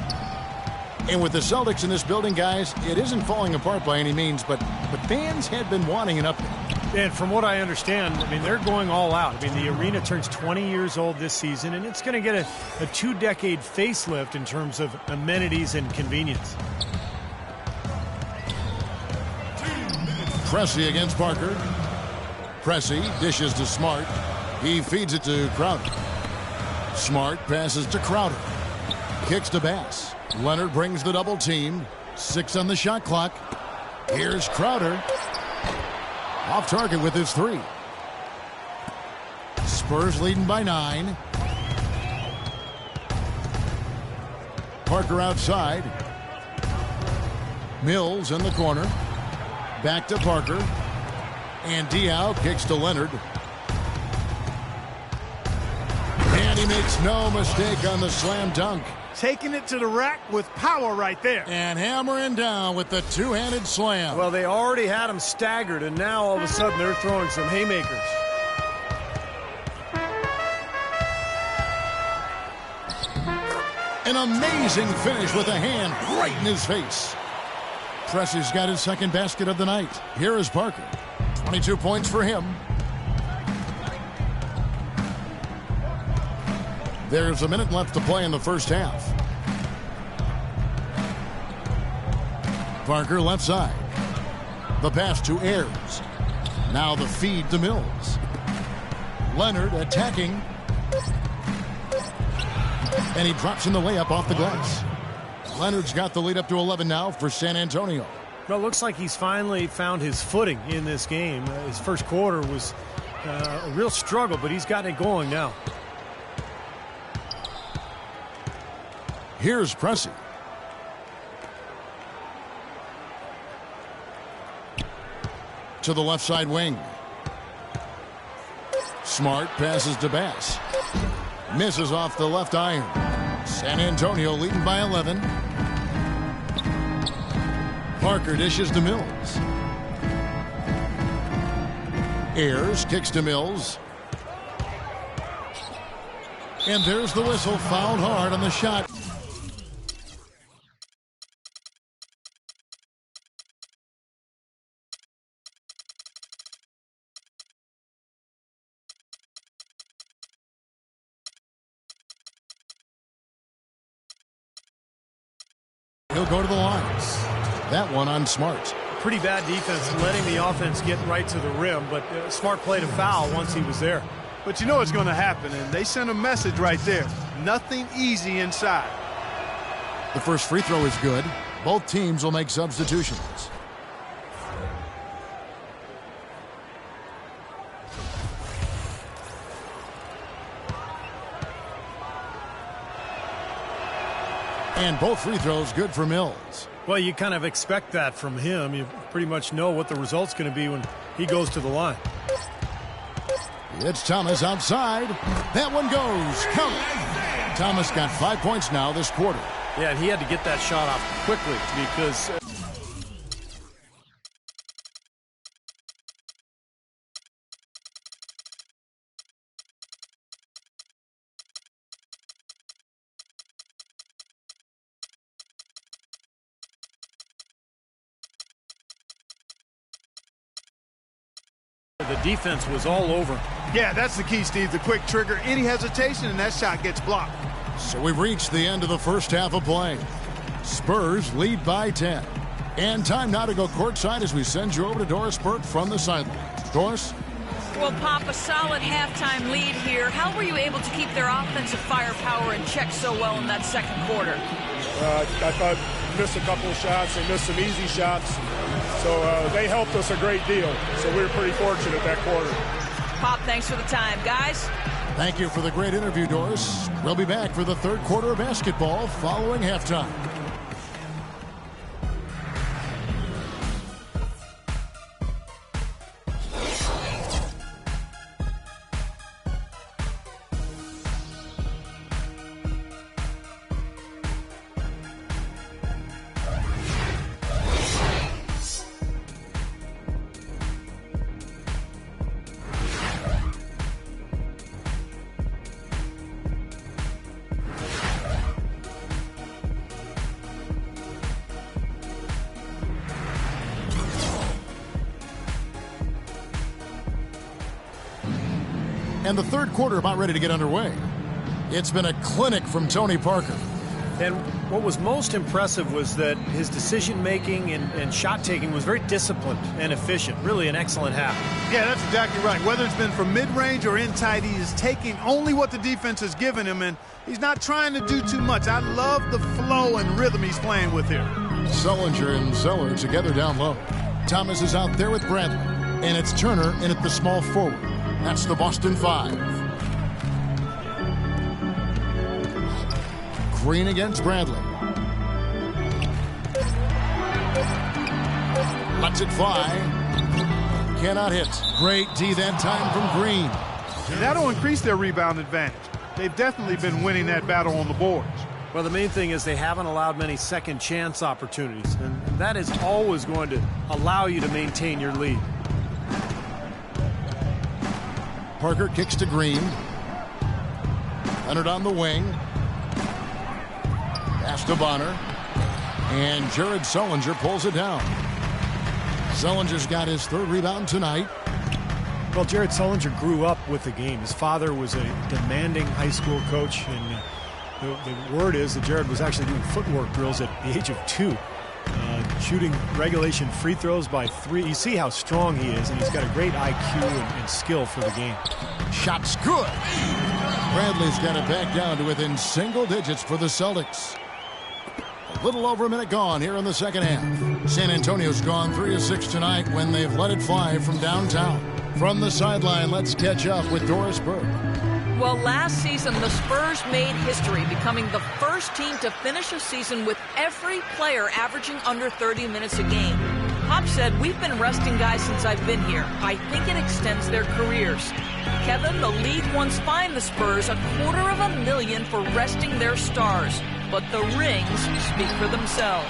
And with the Celtics in this building, guys, it isn't falling apart by any means, but fans had been wanting an update. And from what I understand, I mean, they're going all out. I mean, the arena turns 20 years old this season, and it's going to get a 2-decade facelift in terms of amenities and convenience. Pressey against Parker. Pressey dishes to Smart. He feeds it to Crowder. Smart passes to Crowder. Kicks to Bass. Leonard brings the double team. 6 on the shot clock. Here's Crowder. Off target with his 3. Spurs leading by 9. Parker outside. Mills in the corner. Back to Parker. And Diao kicks to Leonard. And he makes no mistake on the slam dunk. Taking it to the rack with power right there. And hammering down with the two-handed slam. Well, they already had him staggered, and now all of a sudden they're throwing some haymakers. An amazing finish with a hand right in his face. Pressey's got his second basket of the night. Here is Parker. 22 points for him. There's a minute left to play in the first half. Parker left side. The pass to Ayers. Now the feed to Mills. Leonard attacking. And he drops in the layup off the glass. Leonard's got the lead up to 11 now for San Antonio. Well, it looks like he's finally found his footing in this game. His first quarter was a real struggle, but he's gotten it going now. Here's Pressey. To the left side wing. Smart passes to Bass. Misses off the left iron. San Antonio leading by 11. Parker dishes to Mills. Ayers kicks to Mills. And there's the whistle. Fouled hard on the shot. He'll go to the lines. That one on Smart. Pretty bad defense, letting the offense get right to the rim, but Smart played a foul once he was there. But you know what's going to happen, and they sent a message right there. Nothing easy inside. The first free throw is good. Both teams will make substitutions. And both free throws good for Mills. Well, you kind of expect that from him. You pretty much know what the result's going to be when he goes to the line. It's Thomas outside. That one goes. Count it. Thomas got 5 points now this quarter. Yeah, and he had to get that shot off quickly because the defense was all over. Yeah, that's the key, Steve. The quick trigger. Any hesitation, and that shot gets blocked. So we've reached the end of the first half of play. Spurs lead by 10. And time now to go courtside as we send you over to Doris Burke from the sideline. Doris? Well, Pop, a solid halftime lead here. How were you able to keep their offensive firepower in check so well in that second quarter? I thought missed a couple of shots. They missed some easy shots. So they helped us a great deal. So we were pretty fortunate that quarter. Pop, thanks for the time. Guys? Thank you for the great interview, Doris. We'll be back for the third quarter of basketball following halftime. And the third quarter about ready to get underway. It's been a clinic from Tony Parker. And what was most impressive was that his decision-making and shot-taking was very disciplined and efficient. Really an excellent half. Yeah, that's exactly right. Whether it's been from mid-range or in tight, he is taking only what the defense has given him, and he's not trying to do too much. I love the flow and rhythm he's playing with here. Sullinger and Zeller together down low. Thomas is out there with Bradley, and it's Turner in at the small forward. That's the Boston 5. Green against Bradley. Lets it fly. Cannot hit. Great D that time from Green. And that'll increase their rebound advantage. They've definitely been winning that battle on the boards. Well, the main thing is they haven't allowed many second chance opportunities, and that is always going to allow you to maintain your lead. Parker kicks to Green. Leonard on the wing. Pass to Bonner. And Jared Sullinger pulls it down. Sullinger's got his third rebound tonight. Well, Jared Sullinger grew up with the game. His father was a demanding high school coach, and the word is that Jared was actually doing footwork drills at the age of 2. Shooting regulation free throws by 3. You see how strong he is, and he's got a great IQ and skill for the game. Shot's good. Bradley's got it back down to within single digits for the Celtics. A little over a minute gone here in the second half. San Antonio's gone 3 of 6 tonight when they've let it fly from downtown. From the sideline, let's catch up with Doris Burke. Well, last season, the Spurs made history, becoming the first team to finish a season with every player averaging under 30 minutes a game. Pop said, "We've been resting guys since I've been here. I think it extends their careers." Kevin, the league once fined the Spurs $250,000 for resting their stars. But the rings speak for themselves.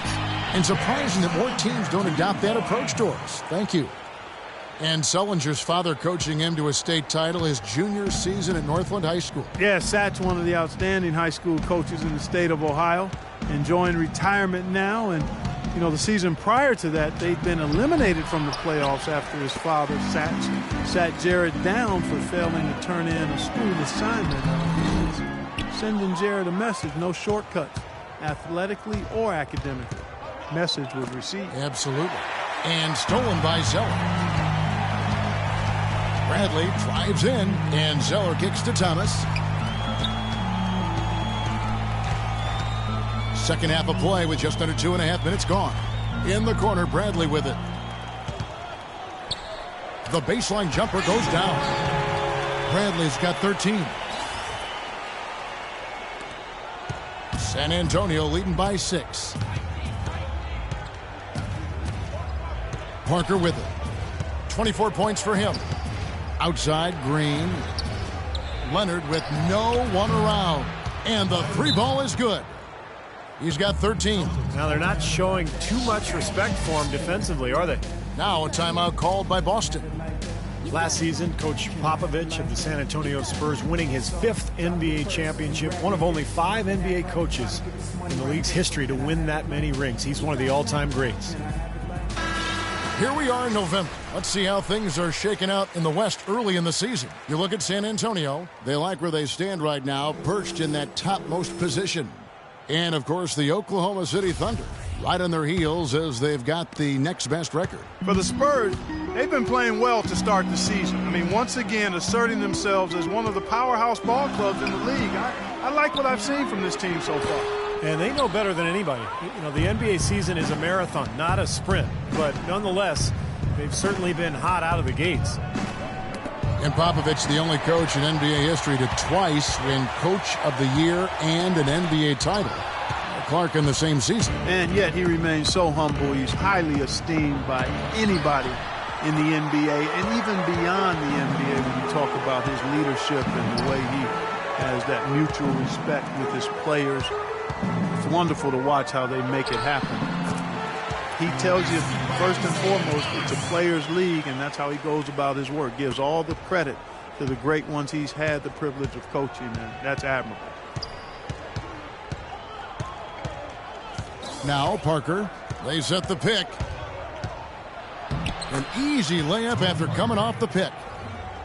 And surprising that more teams don't adopt that approach, Doris. Thank you. And Sullinger's father coaching him to a state title his junior season at Northland High School. Yeah, Satch, one of the outstanding high school coaches in the state of Ohio, enjoying retirement now. And, you know, the season prior to that, they'd been eliminated from the playoffs after his father, Satch, sat Jared down for failing to turn in a school assignment. Sending Jared a message, no shortcuts, athletically or academically. Message was received. Absolutely. And stolen by Zeller. Bradley drives in, and Zeller kicks to Thomas. Second half of play with just under 2.5 minutes gone. In the corner, Bradley with it. The baseline jumper goes down. Bradley's got 13. San Antonio leading by 6. Parker with it. 24 points for him. Outside, Green. Leonard with no one around. And the 3 ball is good. He's got 13. Now they're not showing too much respect for him defensively, are they? Now a timeout called by Boston. Last season, Coach Popovich of the San Antonio Spurs winning his 5th NBA championship, one of only 5 NBA coaches in the league's history to win that many rings. He's one of the all-time greats. Here we are in November. Let's see how things are shaking out in the West early in the season. You look at San Antonio. They like where they stand right now, perched in that topmost position. And, of course, the Oklahoma City Thunder right on their heels as they've got the next best record. For the Spurs, they've been playing well to start the season. I mean, once again, asserting themselves as one of the powerhouse ball clubs in the league. I like what I've seen from this team so far. And they know better than anybody. You know, the NBA season is a marathon, not a sprint. But nonetheless, they've certainly been hot out of the gates. And Popovich, the only coach in NBA history to twice win Coach of the Year and an NBA title. Clark in the same season. And yet he remains so humble. He's highly esteemed by anybody in the NBA and even beyond the NBA when you talk about his leadership and the way he has that mutual respect with his players. It's wonderful to watch how they make it happen. He tells you, first and foremost, it's a players' league, and that's how he goes about his work. Gives all the credit to the great ones he's had the privilege of coaching, and that's admirable. Now Parker, they set the pick. An easy layup after coming off the pick.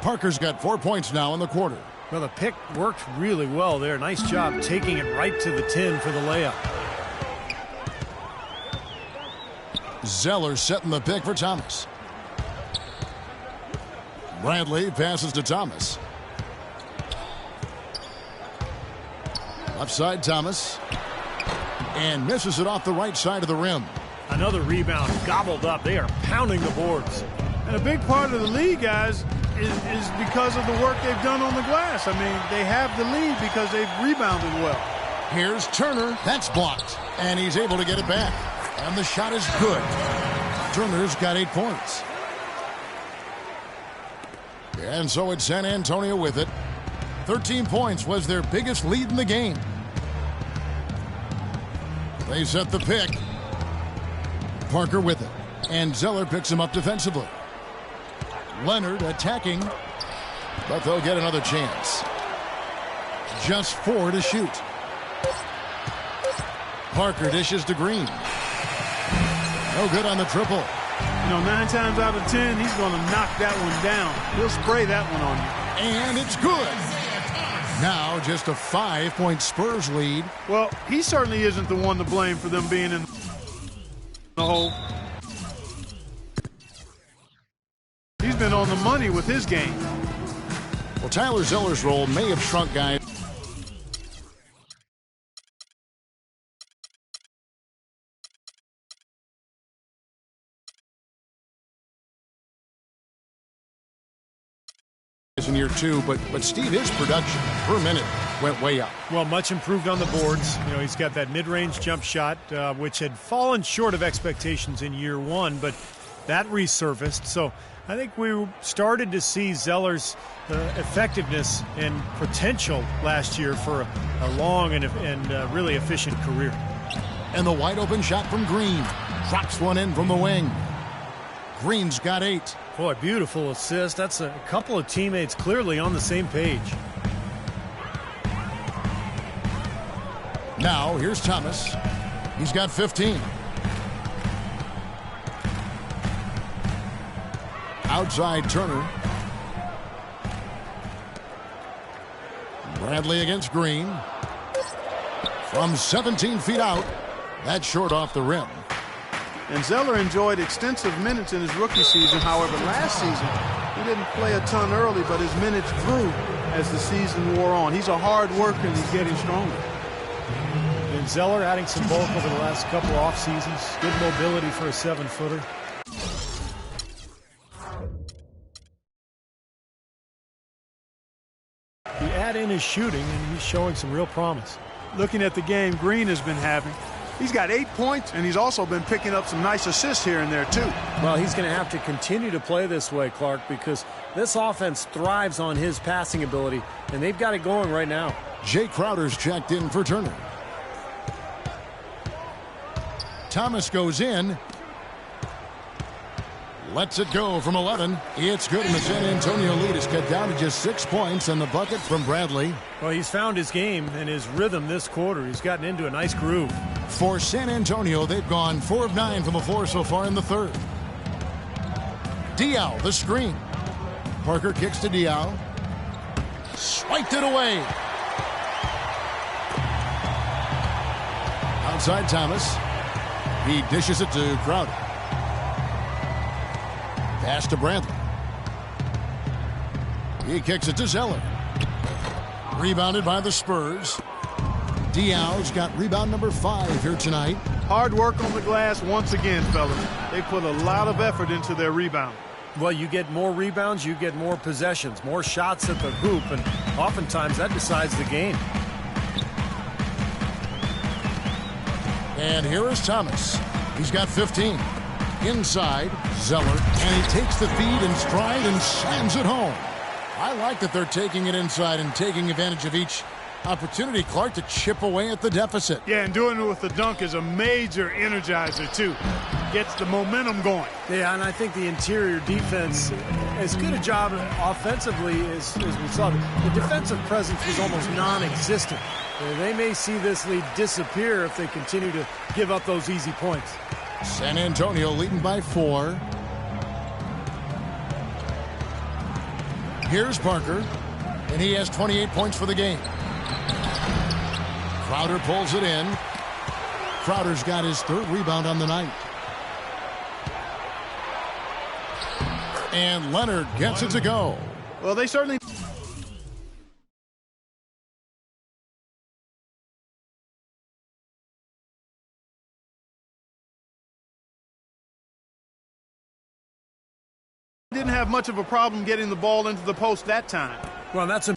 Parker's got 4 points now in the quarter. Well, the pick worked really well there. Nice job taking it right to the 10 for the layup. Zeller setting the pick for Thomas. Bradley passes to Thomas. Left side Thomas. And misses it off the right side of the rim. Another rebound gobbled up. They are pounding the boards. And a big part of the lead, guys, is because of the work they've done on the glass. I mean, they have the lead because they've rebounded well. Here's Turner. That's blocked. And he's able to get it back. And the shot is good. Turner's got 8 points. And so it's San Antonio with it. 13 points was their biggest lead in the game. They set the pick. Parker with it. And Zeller picks him up defensively. Leonard attacking. But they'll get another chance. Just 4 to shoot. Parker dishes to Green. No good on the triple. You know, 9 times out of 10, he's going to knock that one down. He'll spray that one on you. And it's good. Now just a 5-point Spurs lead. Well, he certainly isn't the one to blame for them being in the hole. He's been on the money with his game. Well, Tyler Zeller's role may have shrunk, guys. In year 2, but Steve, his production per minute went way up. Well, much improved on the boards. You know, he's got that mid-range jump shot, which had fallen short of expectations in year 1, but that resurfaced. So I think we started to see Zeller's effectiveness and potential last year for a long and really efficient career. And the wide open shot from Green. Drops one in from the wing. Green's got 8. Boy, beautiful assist. That's a couple of teammates clearly on the same page. Now, here's Thomas. He's got 15. Outside Turner. Bradley against Green. From 17 feet out. That's short off the rim. And Zeller enjoyed extensive minutes in his rookie season. However, last season, he didn't play a ton early, but his minutes grew as the season wore on. He's a hard worker, and he's getting stronger. And Zeller adding some bulk over the last couple off seasons. Good mobility for a 7-footer. You add in his shooting, and he's showing some real promise. Looking at the game Green has been having, he's got 8 points, and he's also been picking up some nice assists here and there, too. Well, he's going to have to continue to play this way, Clark, because this offense thrives on his passing ability, and they've got it going right now. Jay Crowder's checked in for Turner. Thomas goes in. Lets it go from 11. It's good, and the San Antonio lead is cut down to just 6 points, and the bucket from Bradley. Well, he's found his game and his rhythm this quarter. He's gotten into a nice groove. For San Antonio, they've gone 4 of 9 from the floor so far in the third. Diaw, the screen. Parker kicks to Diaw. Swiped it away. Outside Thomas. He dishes it to Crowder. Pass to Bradley. He kicks it to Zeller. Rebounded by the Spurs. Diaw's got rebound number 5 here tonight. Hard work on the glass once again, fellas. They put a lot of effort into their rebound. Well, you get more rebounds, you get more possessions, more shots at the hoop, and oftentimes that decides the game. And here is Thomas. He's got 15. Inside, Zeller, and he takes the feed in stride and slams it home. I like that they're taking it inside and taking advantage of each opportunity, Clark, to chip away at the deficit. Yeah, and doing it with the dunk is a major energizer, too. Gets the momentum going. Yeah, and I think the interior defense, as good a job offensively as we saw, the defensive presence was almost non-existent. They may see this lead disappear if they continue to give up those easy points. San Antonio leading by 4. Here's Parker, and he has 28 points for the game. Crowder pulls it in. Crowder's got his 3rd rebound on the night. And Leonard gets it to go. Well, they certainly... didn't have much of a problem getting the ball into the post that time. Well, that's a...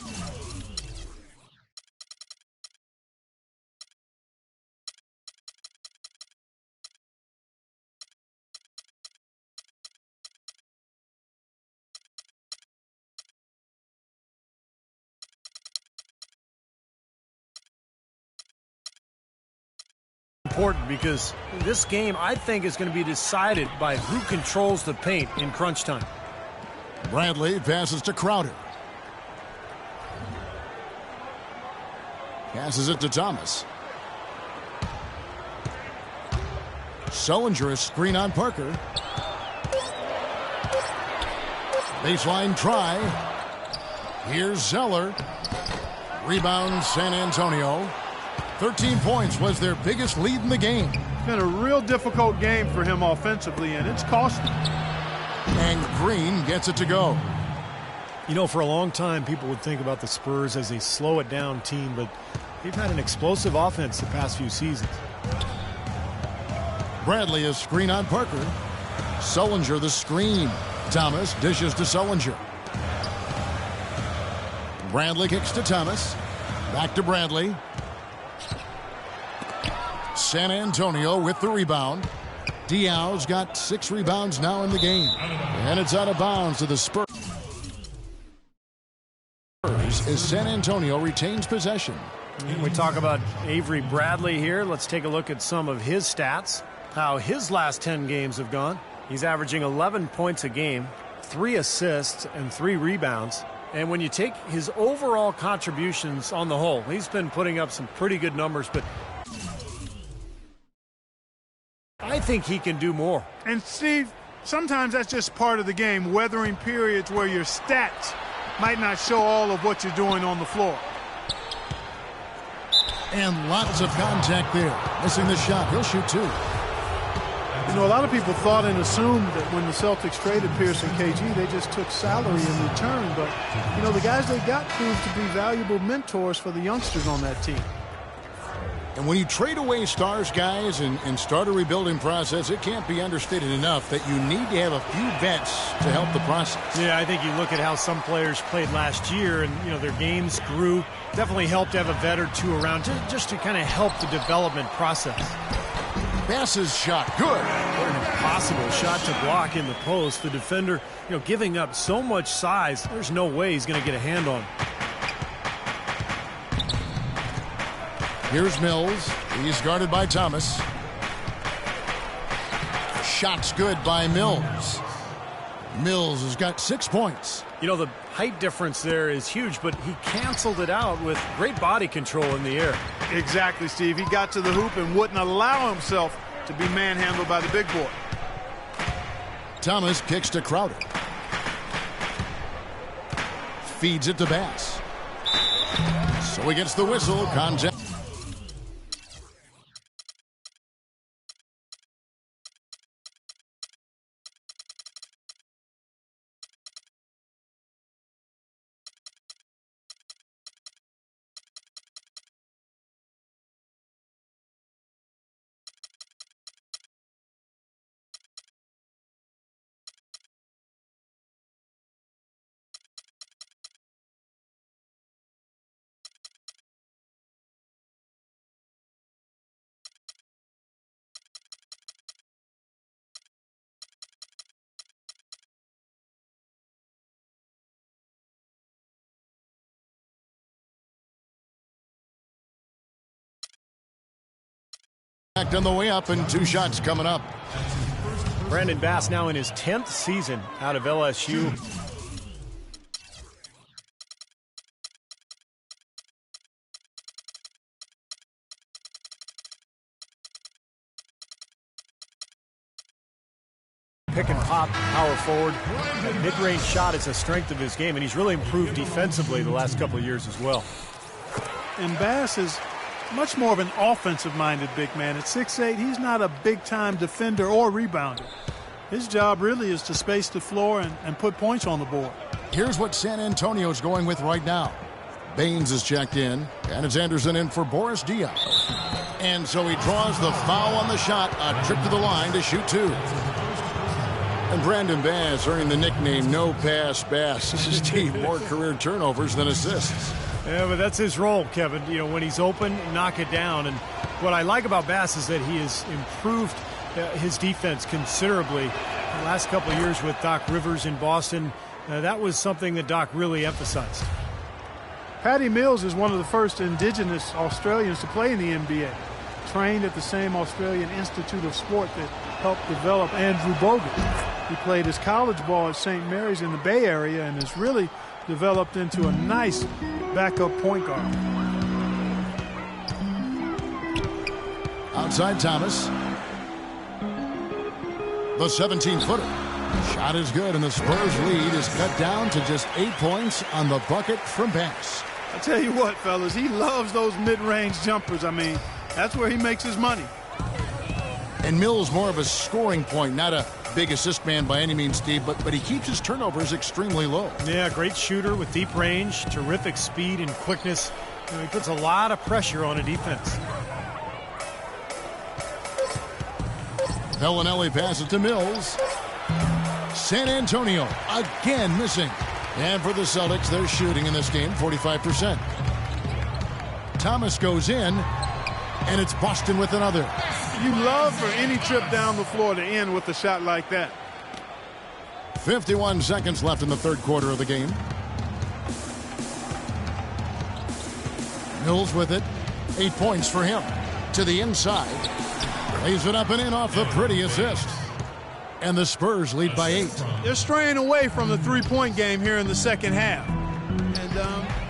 important because this game, I think, is going to be decided by who controls the paint in crunch time. Bradley passes to Crowder. Passes it to Thomas. Sullinger a screen on Parker. Baseline try. Here's Zeller. Rebound San Antonio. 13 points was their biggest lead in the game. It's been a real difficult game for him offensively, and it's cost him. And Green gets it to go. You know, for a long time, people would think about the Spurs as a slow-it-down team, but they've had an explosive offense the past few seasons. Bradley a screen on Parker. Sullinger the screen. Thomas dishes to Sullinger. Bradley kicks to Thomas. Back to Bradley. San Antonio with the rebound. Diaw's got 6 rebounds now in the game. And it's out of bounds to the Spurs as San Antonio retains possession. When we talk about Avery Bradley here, let's take a look at some of his stats, how his last 10 games have gone. He's averaging 11 points a game, 3 assists, and 3 rebounds. And when you take his overall contributions on the whole, he's been putting up some pretty good numbers, but I think he can do more. And Steve, sometimes that's just part of the game, weathering periods where your stats might not show all of what you're doing on the floor. And lots of contact there. Missing the shot. He'll shoot 2. You know, a lot of people thought and assumed that when the Celtics traded Pierce and KG, they just took salary in return. But, you know, the guys they got proved to be valuable mentors for the youngsters on that team. And when you trade away stars, guys, and start a rebuilding process, it can't be understated enough that you need to have a few vets to help the process. Yeah, I think you look at how some players played last year and, you know, their games grew. Definitely helped to have a vet or 2 around just to kind of help the development process. Passes shot. Good. What an impossible shot to block in the post. The defender, you know, giving up so much size, there's no way he's going to get a hand on. Here's Mills. He's guarded by Thomas. Shot's good by Mills. Mills has got 6 points. You know, the height difference there is huge, but he canceled it out with great body control in the air. Exactly, Steve. He got to the hoop and wouldn't allow himself to be manhandled by the big boy. Thomas kicks to Crowder. Feeds it to Bass. So he gets the whistle. Contact. Back on the way up and 2 shots coming up. Brandon Bass now in his 10th season out of LSU. Pick and pop, power forward. That mid-range shot is a strength of his game, and he's really improved defensively the last couple of years as well. And Bass is much more of an offensive-minded big man. At 6'8", he's not a big-time defender or rebounder. His job really is to space the floor and put points on the board. Here's what San Antonio's going with right now. Baines is checked in, and it's Anderson in for Boris Diaw. And so he draws the foul on the shot, a trip to the line to shoot 2. And Brandon Bass earning the nickname No Pass Bass. His team more career turnovers than assists. Yeah, but that's his role, Kevin. You know, when he's open, knock it down. And what I like about Bass is that he has improved his defense considerably. The last couple of years with Doc Rivers in Boston, that was something that Doc really emphasized. Patty Mills is one of the first indigenous Australians to play in the NBA. Trained at the same Australian Institute of Sport that helped develop Andrew Bogut. He played his college ball at St. Mary's in the Bay Area and has really developed into a nice backup point guard. Outside Thomas. The 17-footer. Shot is good, and the Spurs lead is cut down to just 8 points on the bucket from Bass. I tell you what, fellas, he loves those mid-range jumpers. I mean, that's where he makes his money. And Mills more of a scoring point, not a big assist man by any means, Steve, but he keeps his turnovers extremely low. Yeah, great shooter with deep range, terrific speed and quickness. You know, he puts a lot of pressure on a defense. Bellinelli passes to Mills. San Antonio again missing. And for the Celtics, they're shooting in this game 45%. Thomas goes in, and it's Boston with another. You love for any trip down the floor to end with a shot like that. 51 seconds left in the third quarter of the game. Mills with it. 8 points for him. To the inside. Lays it up and in off the pretty assist. And the Spurs lead by 8. They're straying away from the three-point game here in the second half. And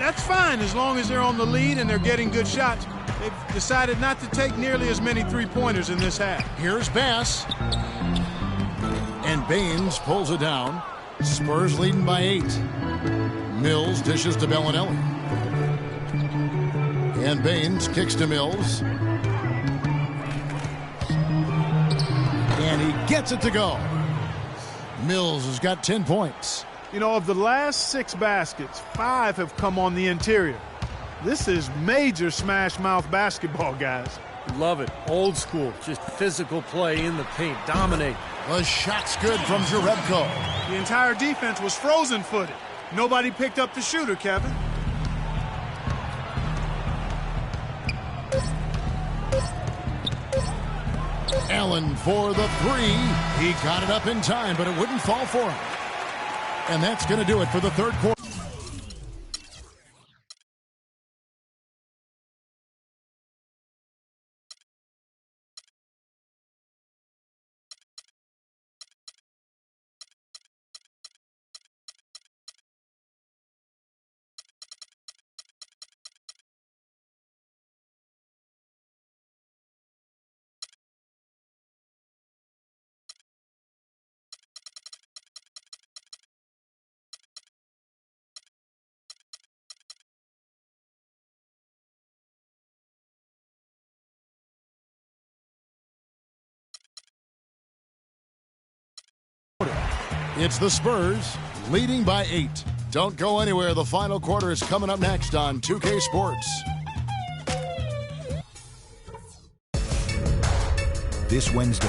that's fine as long as they're on the lead and they're getting good shots. They've decided not to take nearly as many three-pointers in this half. Here's Bass. And Baines pulls it down. Spurs leading by 8. Mills dishes to Bellinelli. And Baines kicks to Mills. And he gets it to go. Mills has got 10 points. You know, of the last 6 baskets, 5 have come on the interior. This is major smash mouth basketball, guys. Love it. Old school. Just physical play in the paint. Dominate. The shot's good from Jerebko. The entire defense was frozen-footed. Nobody picked up the shooter, Kevin. Allen for the 3. He got it up in time, but it wouldn't fall for him. And that's going to do it for the third quarter. It's the Spurs leading by 8. Don't go anywhere. The final quarter is coming up next on 2K Sports. This Wednesday.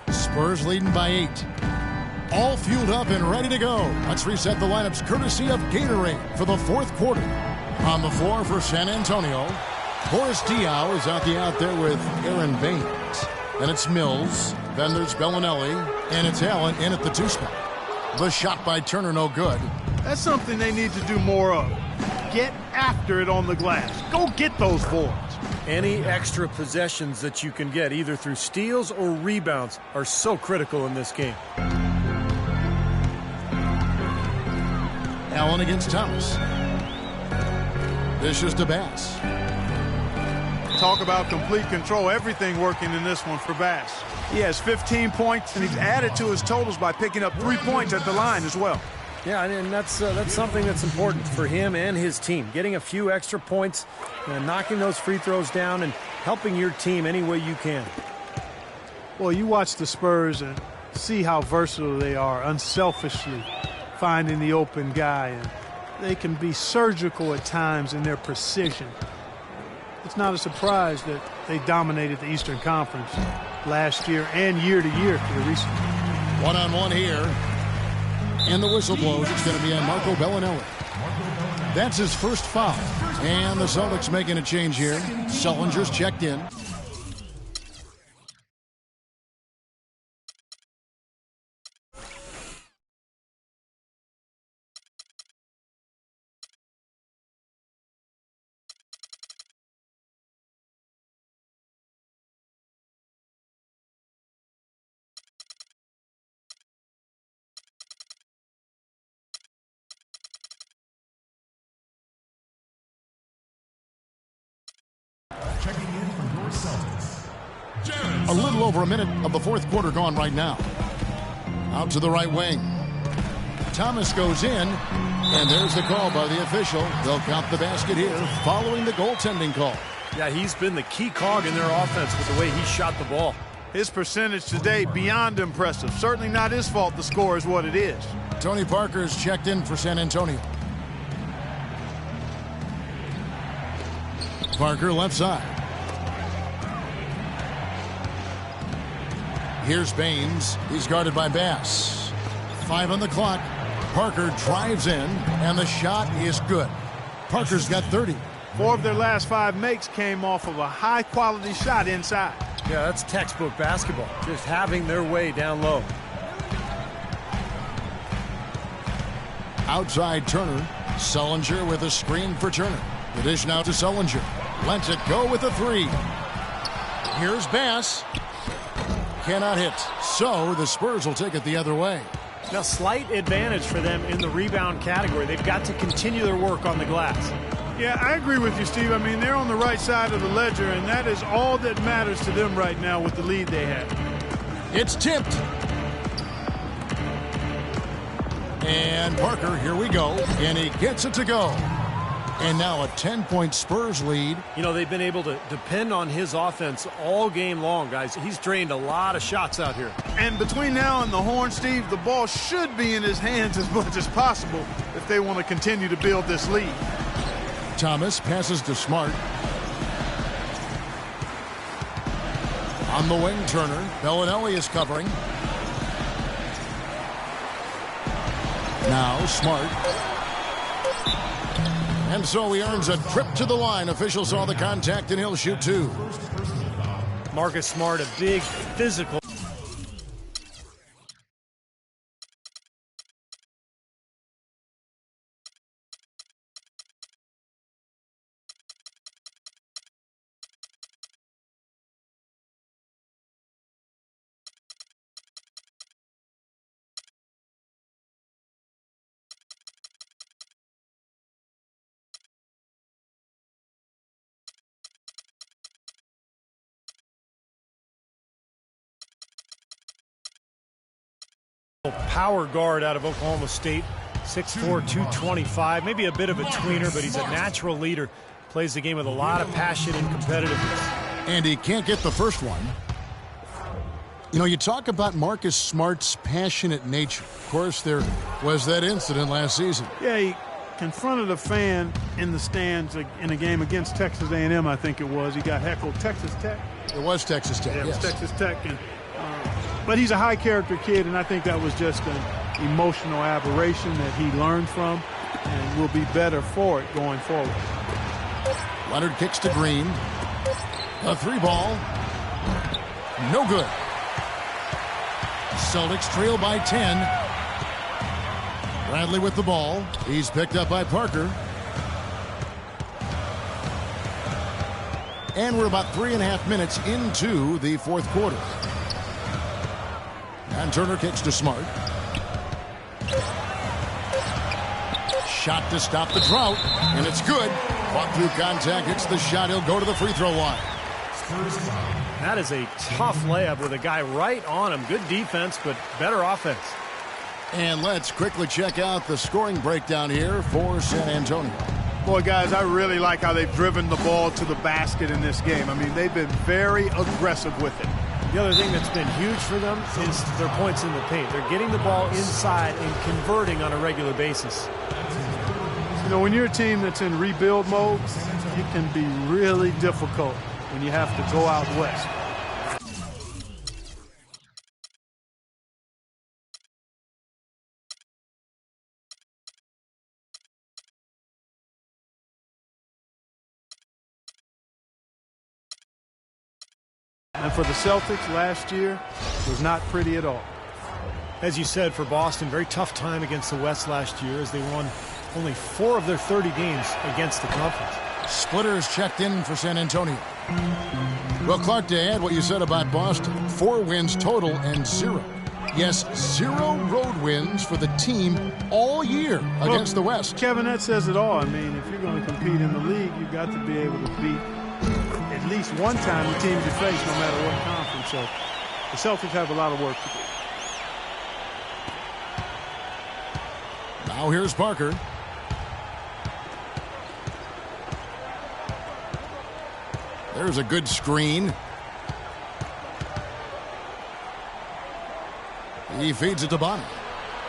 Spurs leading by 8. All fueled up and ready to go. Let's reset the lineups courtesy of Gatorade for the fourth quarter. On the floor for San Antonio, Boris Diaw is out there with Aaron Baines. And it's Mills. Then there's Bellinelli. And it's Allen in at the 2 spot. The shot by Turner, no good. That's something they need to do more of. Get after it on the glass. Go get those boards. Any extra possessions that you can get, either through steals or rebounds, are so critical in this game. Allen against Thomas. This is to Bass. Talk about complete control. Everything working in this one for Bass. He has 15 points, and he's added to his totals by picking up 3 points at the line as well. Yeah, and that's something that's important for him and his team. Getting a few extra points, knocking those free throws down, and helping your team any way you can. Well, you watch the Spurs and see how versatile they are, unselfishly finding the open guy. And they can be surgical at times in their precision. It's not a surprise that they dominated the Eastern Conference last year and year to year here recently. One-on-one here. And the whistle blows. It's going to be on Marco Bellinelli. That's his first foul. And the Celtics making a change here. Sullinger's checked in. Checking in for your Celtics. A little over a minute of the fourth quarter gone right now. Out to the right wing. Thomas goes in, and there's the call by the official. They'll count the basket here following the goaltending call. Yeah, he's been the key cog in their offense with the way he shot the ball. His percentage today beyond impressive. Certainly not his fault the score is what it is. Tony Parker's checked in for San Antonio. Parker left side. Here's Baines. He's guarded by Bass. 5 on the clock. Parker drives in, and the shot is good. Parker's got 30. 4 of their last 5 makes came off of a high-quality shot inside. Yeah, that's textbook basketball. Just having their way down low. Outside Turner. Sullinger with a screen for Turner. The dish now to Sullinger. Lets it go with a 3. Here's Bass. Cannot hit. So the Spurs will take it the other way. Now, slight advantage for them in the rebound category. They've got to continue their work on the glass. Yeah, I agree with you, Steve. I mean, they're on the right side of the ledger, and that is all that matters to them right now with the lead they have. It's tipped. And Parker, here we go. And he gets it to go. And now a 10-point Spurs lead. You know, they've been able to depend on his offense all game long, guys. He's drained a lot of shots out here. And between now and the horn, Steve, the ball should be in his hands as much as possible if they want to continue to build this lead. Thomas passes to Smart. On the wing, Turner. Bellinelli is covering. Now Smart. And so he earns a trip to the line. Officials saw the contact, and he'll shoot 2. Marcus Smart, a big physical. Power guard out of Oklahoma State, 6'4", 225, maybe a bit of a tweener, but he's a natural leader. Plays the game with a lot of passion and competitiveness. And he can't get the first one. You know, you talk about Marcus Smart's passionate nature. Of course, there was that incident last season. Yeah, he confronted a fan in the stands in a game against Texas A&M, I think it was. He got heckled. Texas Tech? It was Texas Tech, yeah, yes. It was Texas Tech. And, but he's a high-character kid, and I think that was just an emotional aberration that he learned from and will be better for it going forward. Leonard kicks to Green. A 3-ball. No good. Celtics trail by 10. Bradley with the ball. He's picked up by Parker. And we're about 3.5 minutes into the fourth quarter. And Turner kicks to Smart. Shot to stop the drought, and it's good. Fought through contact, hits the shot. He'll go to the free throw line. That is a tough layup with a guy right on him. Good defense, but better offense. And let's quickly check out the scoring breakdown here for San Antonio. Boy, guys, I really like how they've driven the ball to the basket in this game. I mean, they've been very aggressive with it. The other thing that's been huge for them is their points in the paint. They're getting the ball inside and converting on a regular basis. You know, when you're a team that's in rebuild mode, it can be really difficult when you have to go out west. And for the Celtics last year, it was not pretty at all. As you said, for Boston, very tough time against the West last year as they won only 4 of their 30 games against the conference. Splitter is checked in for San Antonio. Well, Clark, to add what you said about Boston, 4 wins total and 0. Yes, 0 road wins for the team all year against the West. Kevin, that says it all. I mean, if you're going to compete in the league, you've got to be able to beat at least one time the teams you face, no matter what conference. So the Celtics have a lot of work to do. Now here's Parker. There's a good screen. He feeds it to Bonner.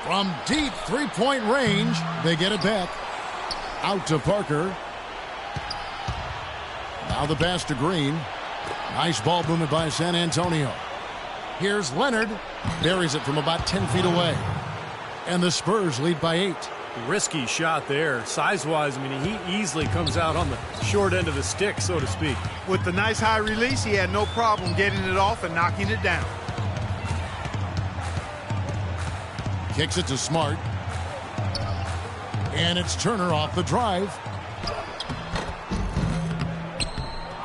From deep three-point range, they get it back. Out to Parker. Now the pass to Green. Nice ball movement by San Antonio. Here's Leonard. Buries it from about 10 feet away. And the Spurs lead by 8. Risky shot there. Size-wise, I mean, he easily comes out on the short end of the stick, so to speak. With the nice high release, he had no problem getting it off and knocking it down. Kicks it to Smart. And it's Turner off the drive.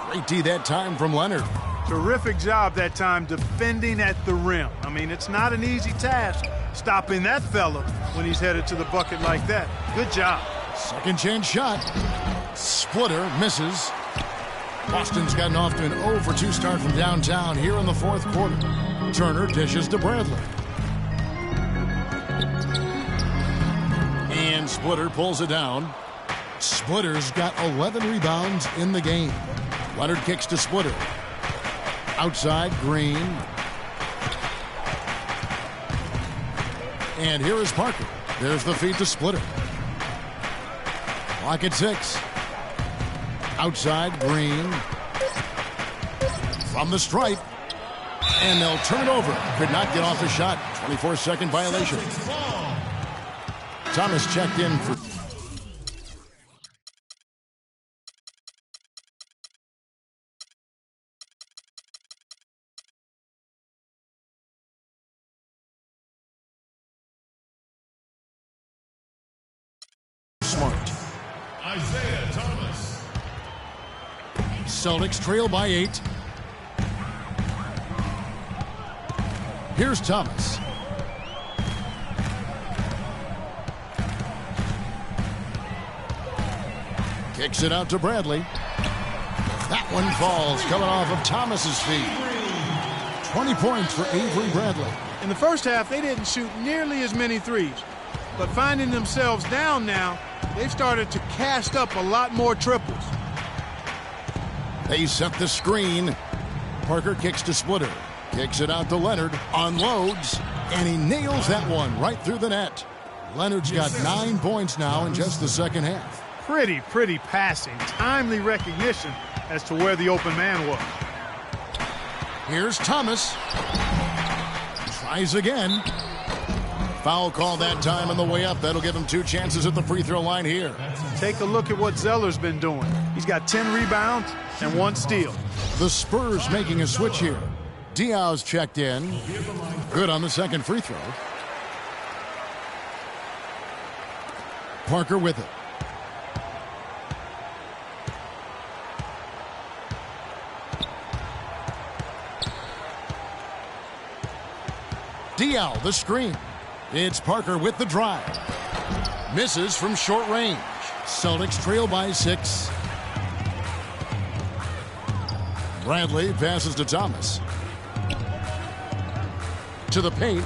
Great D that time from Leonard. Terrific job that time defending at the rim. I mean, it's not an easy task stopping that fella when he's headed to the bucket like that. Good job. Second chance shot. Splitter misses. Boston's gotten off to an 0 for 2 start from downtown here in the fourth quarter. Turner dishes to Bradley. And Splitter pulls it down. Splitter's got 11 rebounds in the game. Leonard kicks to Splitter. Outside, Green. And here is Parker. There's the feed to Splitter. Clock at 6. Outside, Green. From the stripe. And they'll turn it over. Could not get off the shot. 24-second violation. Thomas checked in for... Smart. Isaiah Thomas. Celtics trail by 8. Here's Thomas. Kicks it out to Bradley. That one falls, coming off of Thomas's feet. 20 points for Avery Bradley. In the first half, they didn't shoot nearly as many threes. But finding themselves down now, they've started to cast up a lot more triples. They set the screen. Parker kicks to Splitter. Kicks it out to Leonard. Unloads. And he nails that one right through the net. Leonard's got 9 points now in just the second half. Pretty passing. Timely recognition as to where the open man was. Here's Thomas. Tries again. Foul call that time on the way up. That'll give him 2 chances at the free throw line here. Take a look at what Zeller's been doing. He's He's got 10 rebounds and 1 steal. The Spurs making a switch here. Diaw's checked in. Good on the second free throw. Parker with it. Diaw, the screen. It's Parker with the drive. Misses from short range. Celtics trail by 6. Bradley passes to Thomas. To the paint.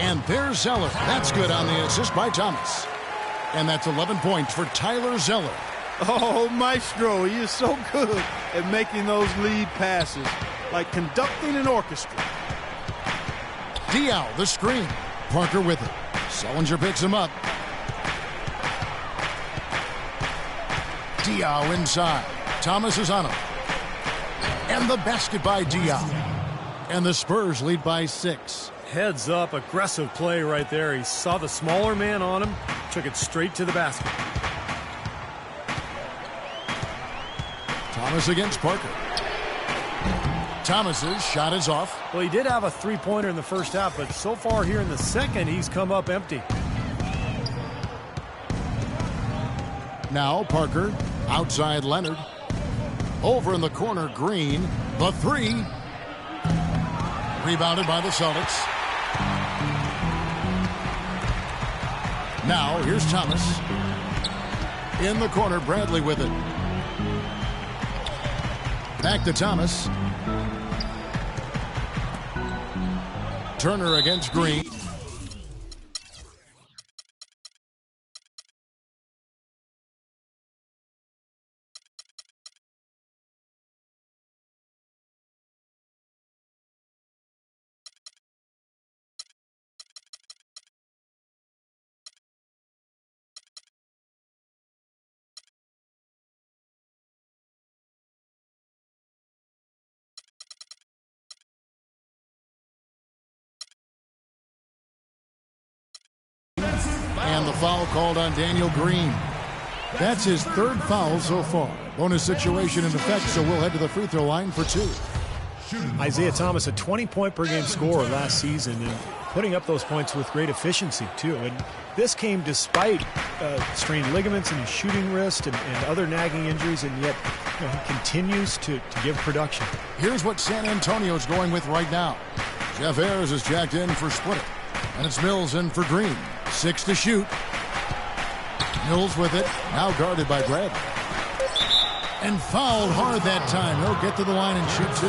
And there's Zeller. That's good on the assist by Thomas. And that's 11 points for Tyler Zeller. Oh, Maestro, he is so good at making those lead passes, like conducting an orchestra. Diaw, the screen. Parker with it. Sullinger picks him up. Diaw inside. Thomas is on him. And the basket by Diaw. And the Spurs lead by 6. Heads up, aggressive play right there. He saw the smaller man on him, took it straight to the basket. Thomas against Parker. Thomas's shot is off. Well, he did have a three-pointer in the first half, but so far here in the second, he's come up empty. Now Parker, outside Leonard. Over in the corner, Green. The 3. Rebounded by the Celtics. Now here's Thomas. In the corner, Bradley with it. Back to Thomas. Turner against Green. And the foul called on Daniel Green. That's his 3rd foul so far. Bonus situation in effect, so we'll head to the free throw line for 2. Isaiah Thomas, a 20-point-per-game scorer last season, and putting up those points with great efficiency, too. And this came despite strained ligaments in his shooting wrist and other nagging injuries, and yet he continues to give production. Here's what San Antonio's going with right now. Jeff Ayers is jacked in for Splitter. And it's Mills in for Green. 6 to shoot. Mills with it. Now guarded by Bradley. And fouled hard that time. He'll get to the line and shoot 2.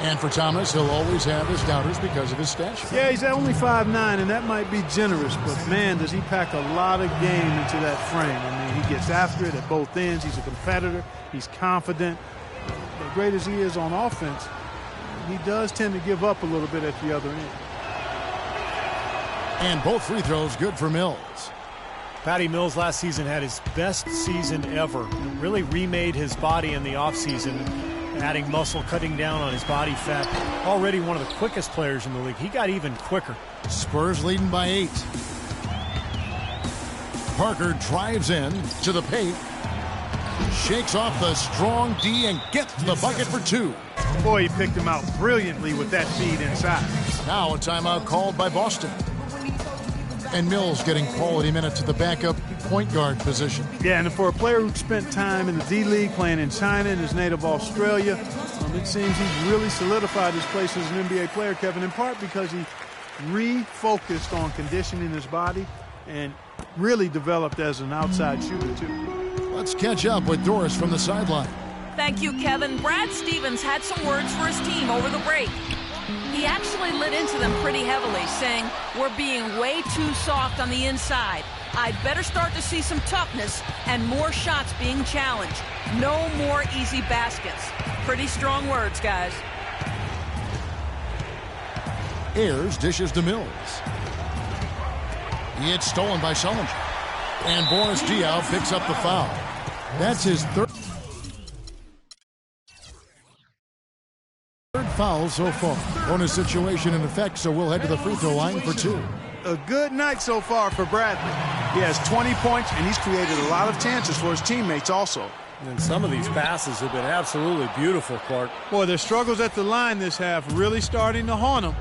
And for Thomas, he'll always have his doubters because of his stature. Yeah, he's only 5'9", and that might be generous, but man, does he pack a lot of game into that frame. I mean, he gets after it at both ends. He's a competitor. He's confident. As great as he is on offense, he does tend to give up a little bit at the other end. And both free throws good for Mills. Patty Mills last season had his best season ever. Really remade his body in the offseason, adding muscle, cutting down on his body fat. Already one of the quickest players in the league. He got even quicker. Spurs leading by 8. Parker drives in to the paint. Shakes off the strong D and gets to the bucket for 2. Boy, he picked him out brilliantly with that feed inside. Now a timeout called by Boston. And Mills getting quality minutes to the backup point guard position. Yeah, and for a player who spent time in the D-League, playing in China and his native Australia, it seems he's really solidified his place as an NBA player, Kevin, in part because he refocused on conditioning his body and really developed as an outside shooter, too. Let's catch up with Doris from the sideline. Thank you, Kevin. Brad Stevens had some words for his team over the break. He actually lit into them pretty heavily, saying, "We're being way too soft on the inside. I'd better start to see some toughness and more shots being challenged. No more easy baskets." Pretty strong words, guys. Ayers dishes to Mills. It's stolen by Sullinger. And Boris Diaw picks up the foul. That's his 3rd foul so far. Bonus situation in effect, so we'll head to the free throw line for 2. A good night so far for Bradley. He has 20 points, and he's created a lot of chances for his teammates also. And some of these passes have been absolutely beautiful, Clark. Boy, their struggles at the line this half really starting to haunt them.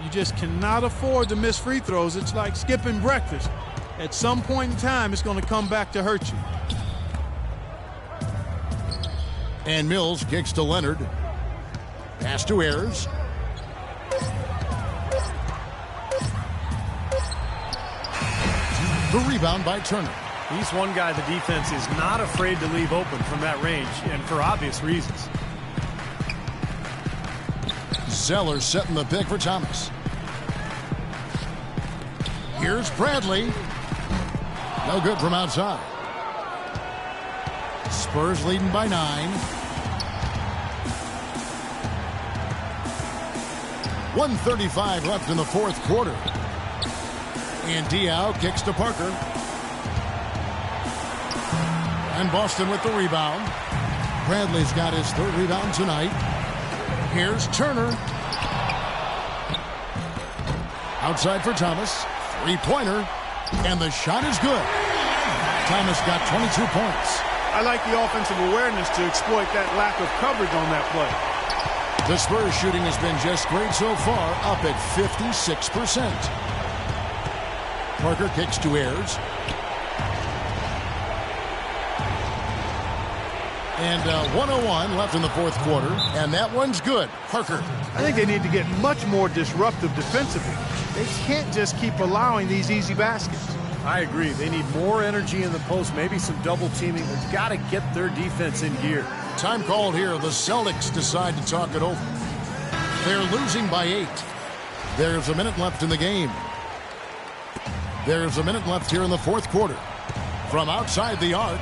You just cannot afford to miss free throws. It's like skipping breakfast. At some point in time, it's going to come back to hurt you. And Mills kicks to Leonard. Pass to Ayers. The rebound by Turner. He's one guy the defense is not afraid to leave open from that range, and for obvious reasons. Zeller setting the pick for Thomas. Here's Bradley. No good from outside. Spurs leading by 9. 1:35 left in the fourth quarter. And Diaw kicks to Parker. And Boston with the rebound. Bradley's got his third rebound tonight. Here's Turner. Outside for Thomas. Three-pointer. And the shot is good. Thomas got 22 points. I like the offensive awareness to exploit that lack of coverage on that play. The Spurs shooting has been just great so far, up at 56%. Parker kicks to Ayers. And 1:01 left in the fourth quarter, and that one's good. Parker. I think they need to get much more disruptive defensively. They can't just keep allowing these easy baskets. I agree. They need more energy in the post, maybe some double teaming. They've got to get their defense in gear. Time called here. The Celtics decide to talk it over. They're losing by 8. There's a minute left in the game. There's a minute left here in the fourth quarter. From outside the arc,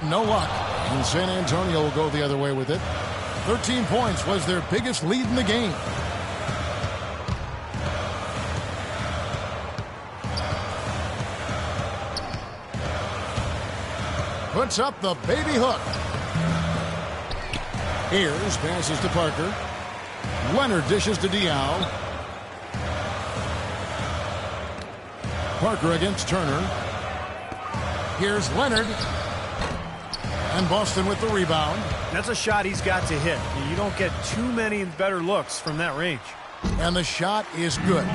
no luck. And San Antonio will go the other way with it. 13 points was their biggest lead in the game. Puts up the baby hook. Ayers passes to Parker. Leonard dishes to Diaw. Parker against Turner. Here's Leonard. And Boston with the rebound. That's a shot he's got to hit. You don't get too many better looks from that range. And the shot is good.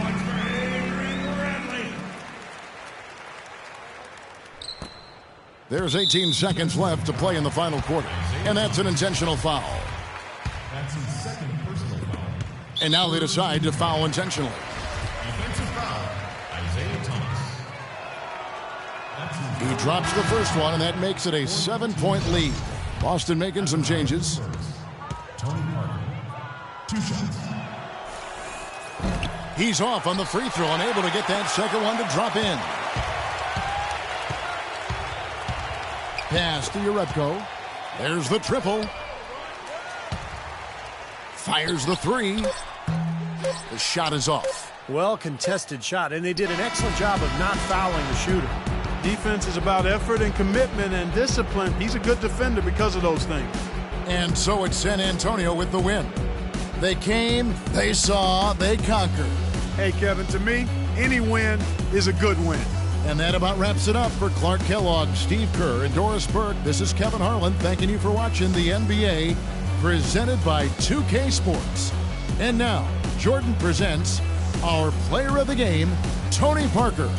There's 18 seconds left to play in the final quarter. And that's an intentional foul. That's his second personal foul. And now they decide to foul intentionally. Offensive foul, Isaiah Thomas. He drops the first one, and that makes it a 7-point lead. Boston making some changes. Tony Parker. 2 shots. He's off on the free throw, unable to get that second one to drop in. Pass to Urebko. There's the triple. Fires the three. The shot is off. Well contested shot, and they did an excellent job of not fouling the shooter. Defense is about effort and commitment and discipline. He's a good defender because of those things. And so it's San Antonio with the win. They came, they saw, they conquered. Hey, Kevin, to me, any win is a good win. And that about wraps it up for Clark Kellogg, Steve Kerr, and Doris Burke. This is Kevin Harlan thanking you for watching the NBA, presented by 2K Sports. And now, Jordan presents our player of the game, Tony Parker.